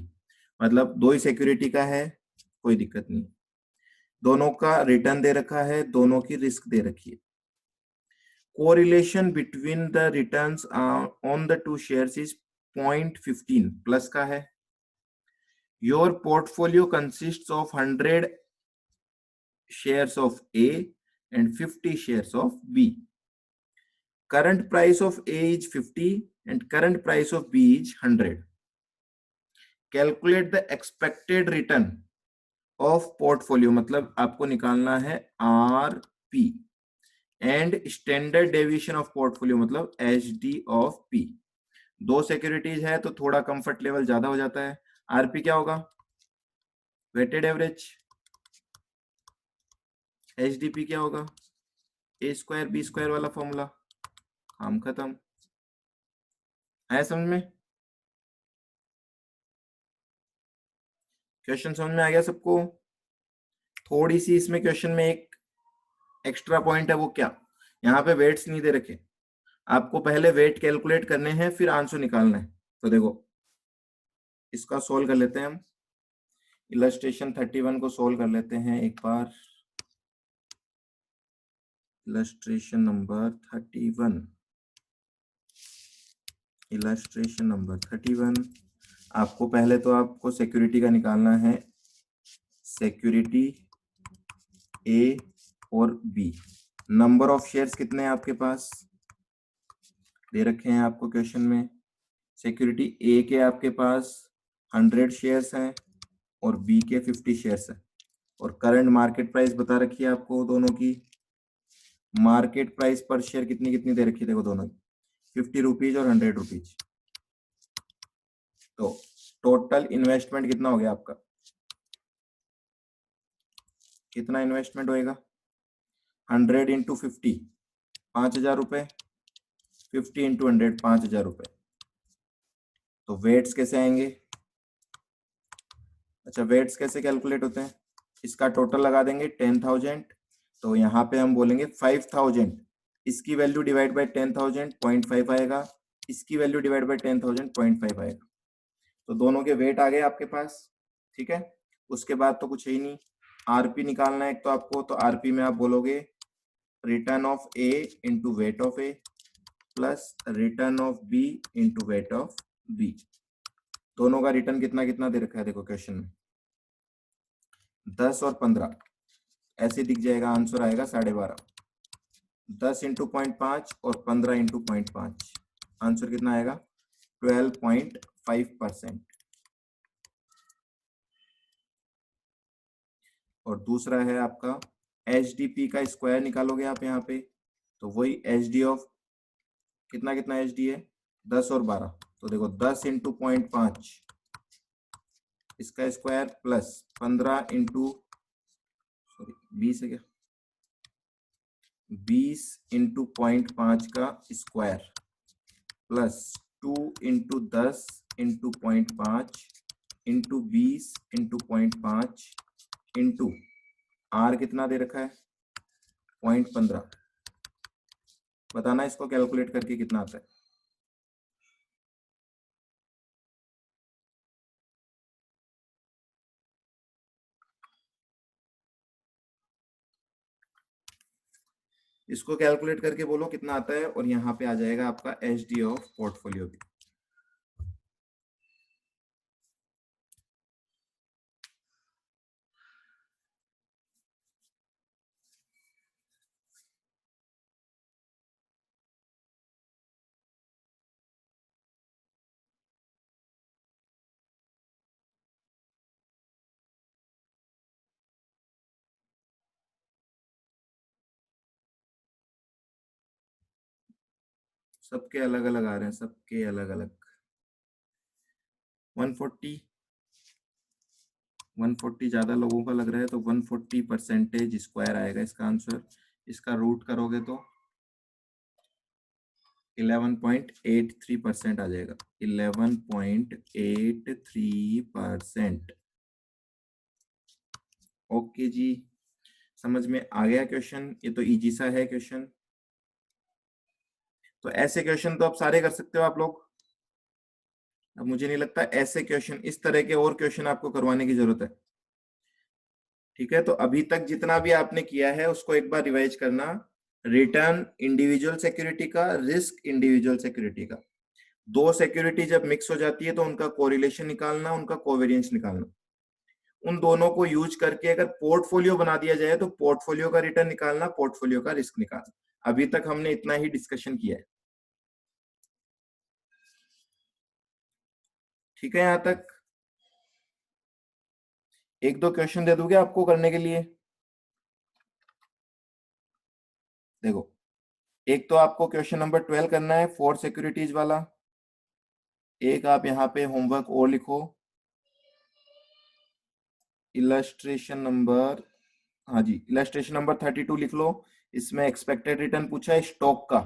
मतलब दो ही सिक्योरिटी का है, कोई दिक्कत नहीं, दोनों का रिटर्न दे रखा है, दोनों की रिस्क दे रखी है। Correlation between the returns on the two shares is 0.15 plus का है। Your portfolio consists of 100 shares of A and 50 shares of B. Current price of A is 50 and current price of B is 100. Calculate the expected return of portfolio, मतलब आपको निकालना है RP and standard deviation of portfolio मतलब HD of P। दो securities है तो थोड़ा comfort level ज्यादा हो जाता है। आरपी क्या होगा? Weighted average. एचडीपी क्या होगा? ए स्क्वायर बी स्क्वायर वाला फॉर्मूला। काम खत्म। है समझ में? क्वेश्चन समझ में आ गया सबको? थोड़ी सी इसमें क्वेश्चन में एक एक्स्ट्रा पॉइंट है, वो क्या, यहाँ पे वेट्स नहीं दे रखे, आपको पहले वेट कैलकुलेट करने हैं फिर आंसर निकालना है। तो देखो इसका सोल्व कर लेते हैं हम। इलस्ट्रेशन 31 को सोल्व कर लेते हैं एक बार। इलस्ट्रेशन नंबर 31, इलस्ट्रेशन नंबर 31, आपको पहले तो आपको सिक्योरिटी का निकालना है, सिक्योरिटी ए और बी। नंबर ऑफ शेयर्स कितने हैं आपके पास? दे रखे हैं आपको क्वेश्चन में। सिक्योरिटी ए के आपके पास 100 शेयर्स हैं और बी के 50 शेयर्स हैं, और करंट मार्केट प्राइस बता रखी है आपको दोनों की। मार्केट प्राइस पर शेयर कितनी कितनी दे रखी है देखो दोनों की, 50 रुपीज और 100 रुपीज। तो टोटल इन्वेस्टमेंट कितना हो गया आपका? कितना इन्वेस्टमेंट होएगा? 100 इंटू 50 5,000 रुपए, 50 इंटू 100 5,000 रुपए। तो वेट्स कैसे आएंगे? अच्छा वेट्स कैसे कैलकुलेट होते हैं? इसका टोटल लगा देंगे 10,000, तो यहाँ पे हम बोलेंगे 5,000, इसकी वैल्यू डिवाइड बाय 10,000 0.5 आएगा, इसकी वैल्यू डिवाइड बाय 10,000 0.5 आएगा। तो दोनों के वेट आ गए आपके पास, ठीक है। उसके बाद तो कुछ है ही नहीं, आरपी निकालना है एक तो आपको, तो आरपी में आप बोलोगे return of A into weight of A plus return of B into weight of B. दोनों का रिटर्न कितना कितना दे रखा है देखो क्वेश्चन में, 10 और 15, ऐसे दिख जाएगा, आंसर आएगा 12.5। 10 इंटू 0.5 और 15 इंटू 0.5, आंसर कितना आएगा? 12.5%। और दूसरा है आपका एचडीपी का स्क्वायर निकालोगे आप यहाँ पे, तो वही एच डी ऑफ कितना कितना एच डी है 10 और 12, तो देखो 10 इंटू 0.5 इसका स्क्वायर प्लस 15 इंटू सॉरी 20 है क्या, 20 इंटू 0.5 का square plus 2 into 10 into 0.5 into 20 into 0.5 into R कितना दे रखा है 0.15। बताना इसको कैलकुलेट करके कितना आता है। इसको कैलकुलेट करके बोलो कितना आता है, और यहाँ पे आ जाएगा आपका एचडी ऑफ पोर्टफोलियो भी। सबके अलग अलग आ रहे हैं, सबके अलग अलग। 140 140 ज्यादा लोगों का लग रहा है, तो 140% स्क्वायर आएगा इसका आंसर। इसका रूट करोगे तो 11.83% आ जाएगा। 11.83%। ओके जी, समझ में आ गया क्वेश्चन? ये तो इजी सा है क्वेश्चन। तो ऐसे क्वेश्चन तो आप सारे कर सकते हो आप लोग। अब मुझे नहीं लगता ऐसे क्वेश्चन, इस तरह के और क्वेश्चन आपको करवाने की जरूरत है। ठीक है, तो अभी तक जितना भी आपने किया है उसको एक बार रिवाइज करना। रिटर्न इंडिविजुअल सिक्योरिटी का, रिस्क इंडिविजुअल सिक्योरिटी का। दो सिक्योरिटी जब मिक्स हो जाती है तो उनका कोरिलेशन निकालना, उनका कोवेरियंस निकालना। उन दोनों को यूज करके अगर पोर्टफोलियो बना दिया जाए तो पोर्टफोलियो का रिटर्न निकालना, पोर्टफोलियो का रिस्क निकालना। अभी तक हमने इतना ही डिस्कशन किया है। ठीक है, यहां तक एक दो क्वेश्चन दे दूंगे आपको करने के लिए। देखो, एक तो आपको क्वेश्चन नंबर 12 करना है, 4 सिक्योरिटीज वाला। एक आप यहाँ पे होमवर्क और लिखो, इलस्ट्रेशन नंबर, हाँ जी, इलस्ट्रेशन नंबर 32 लिख लो। इसमें एक्सपेक्टेड रिटर्न पूछा है, स्टॉक का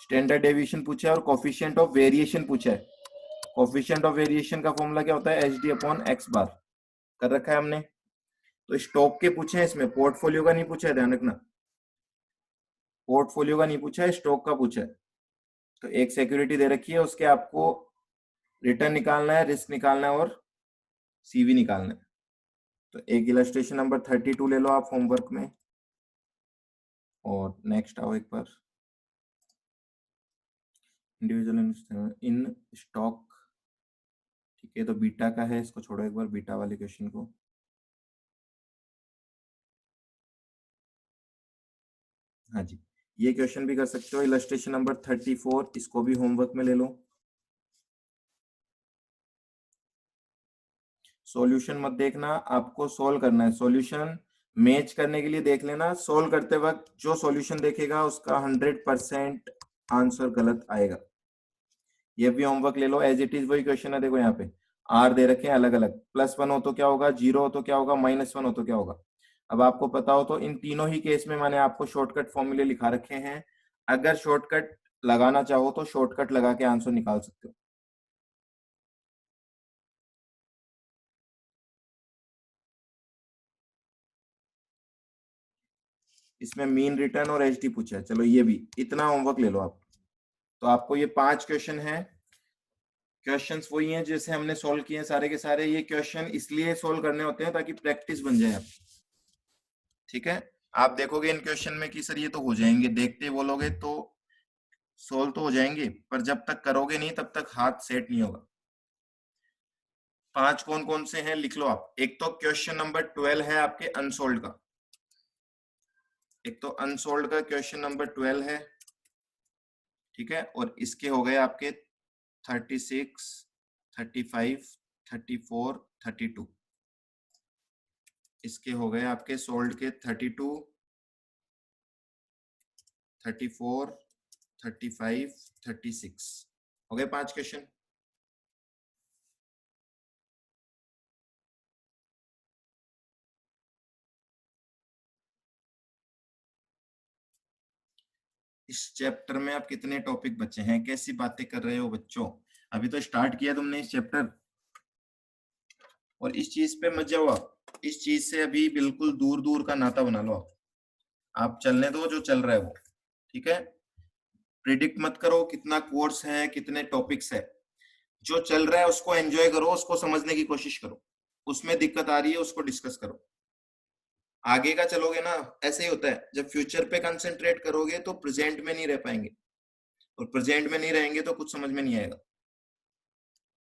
स्टैंडर्ड डेविएशन पूछा है, और कोफिशिएंट ऑफ वेरिएशन पूछा है। कोफिशिएंट ऑफ वेरिएशन का फॉर्मूला क्या होता है? एच डी अपॉन एक्स बार। कर रखा है हमने। तो स्टॉक के पूछे हैं, इसमें पोर्टफोलियो का नहीं पूछा है, ध्यान रखना। पोर्टफोलियो का नहीं पूछा है, स्टॉक का पूछा है। तो एक सिक्योरिटी दे रखी है, उसके आपको रिटर्न निकालना है, रिस्क निकालना है, और सीवी निकालना है। तो एक इलस्ट्रेशन नंबर 32 ले लो आप होमवर्क में, और नेक्स्ट आओ एक बार। Individual in stock. ठीक है, तो बीटा का है, इसको छोड़ो एक बार, बीटा वाले क्वेश्चन को। हाँ जी, ये क्वेश्चन भी कर सकते हो, इलस्ट्रेशन नंबर 34, इसको भी होमवर्क में ले लो। सॉल्यूशन मत देखना, आपको सोल्व करना है। सॉल्यूशन मैच करने के लिए देख लेना, सोल्व करते वक्त जो सॉल्यूशन देखेगा उसका 100% आंसर गलत आएगा। ये भी होमवर्क ले लो, एज इट इज वही क्वेश्चन है। देखो यहाँ पे आर दे रखे हैं अलग अलग, +1 हो तो क्या होगा, 0 हो तो क्या होगा, -1 हो तो क्या होगा। अब आपको पता हो तो इन तीनों ही केस में मैंने आपको शॉर्टकट फॉर्मूले लिखा रखे हैं। अगर शॉर्टकट लगाना चाहो तो शॉर्टकट लगा के आंसर निकाल सकते हो। इसमें मीन रिटर्न और एचडी पूछा है। चलो ये भी, इतना होमवर्क ले लो आप। तो आपको ये 5 क्वेश्चन है। क्वेश्चंस वही हैं जैसे हमने सॉल्व किए हैं सारे के सारे। ये क्वेश्चन इसलिए सॉल्व करने होते हैं ताकि प्रैक्टिस बन जाए आप। ठीक है, आप देखोगे इन क्वेश्चन में कि सर ये तो हो जाएंगे, देखते बोलोगे तो सोल्व तो हो जाएंगे, पर जब तक करोगे नहीं तब तक हाथ सेट नहीं होगा। 5 कौन कौन से हैं लिख लो आप। एक तो क्वेश्चन नंबर 12 है आपके अनसोल्ड का। एक तो अनसोल्ड का क्वेश्चन नंबर 12 है। ठीक है, और इसके हो गए आपके 36, 35, 34, 32। इसके हो गए आपके सोल्ड के 32, 34, 35, 36। हो गए 5 क्वेश्चन। इस चैप्टर में आप कितने टॉपिक बचे हैं? कैसी बातें कर रहे हो बच्चों, अभी तो स्टार्ट किया तुमने इस चैप्टर, और इस चीज पे मत जाओ आप। इस चीज से अभी बिल्कुल दूर दूर का नाता बना लो आप चलने दो जो चल रहा है वो। ठीक है, प्रिडिक्ट मत करो कितना कोर्स है, कितने टॉपिक्स है। जो चल रहा है उसको एंजॉय करो, उसको समझने की कोशिश करो। उसमें दिक्कत आ रही है उसको डिस्कस करो। आगे का चलोगे ना, ऐसे ही होता है, जब फ्यूचर पे कंसेंट्रेट करोगे तो प्रेजेंट में नहीं रह पाएंगे, और प्रेजेंट में नहीं रहेंगे तो कुछ समझ में नहीं आएगा।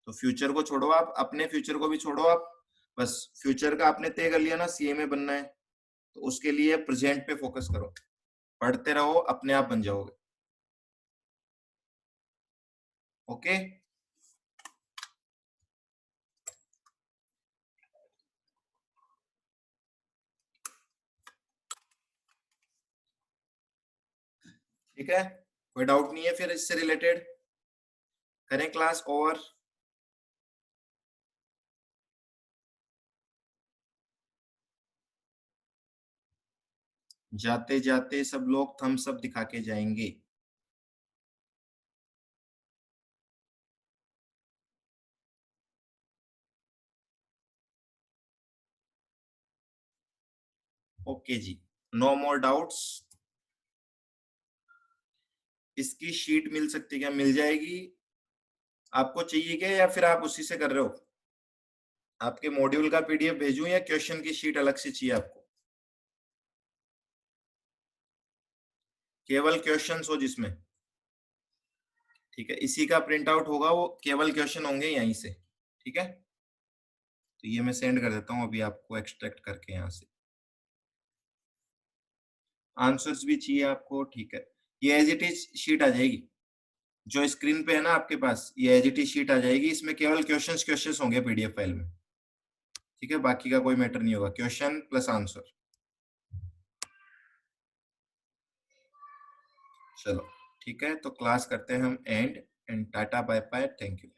तो फ्यूचर को छोड़ो, आप अपने फ्यूचर को भी छोड़ो, आप बस फ्यूचर का आपने तय कर लिया ना सीए में बनना है, तो उसके लिए प्रेजेंट पे फोकस करो, पढ़ते रहो, अपने आप बन जाओगे। ओके। ठीक है, कोई डाउट नहीं है फिर इससे रिलेटेड? करें क्लास ओवर? जाते जाते सब लोग थम्स अप दिखा के जाएंगे। ओके जी, नो मोर डाउट्स। इसकी शीट मिल सकती है क्या? मिल जाएगी। आपको चाहिए क्या, या फिर आप उसी से कर रहे हो? आपके मॉड्यूल का पीडीएफ भेजूं या क्वेश्चन की शीट अलग से चाहिए आपको? केवल क्वेश्चंस हो जिसमें? ठीक है, इसी का प्रिंट आउट होगा, वो केवल क्वेश्चन होंगे यहीं से। ठीक है, तो ये मैं सेंड कर देता हूँ अभी आपको, एक्सट्रैक्ट करके यहाँ से। आंसर्स भी चाहिए आपको? ठीक है, ये एज इट इज शीट आ जाएगी, जो स्क्रीन पे है ना आपके पास, ये एज इट इज शीट आ जाएगी, इसमें केवल क्वेश्चंस क्वेश्चंस होंगे पीडीएफ फाइल में। ठीक है, बाकी का कोई मैटर नहीं होगा, क्वेश्चन प्लस आंसर। चलो ठीक है, तो क्लास करते हैं हम एंड, टाटा बाय बाय, थैंक यू।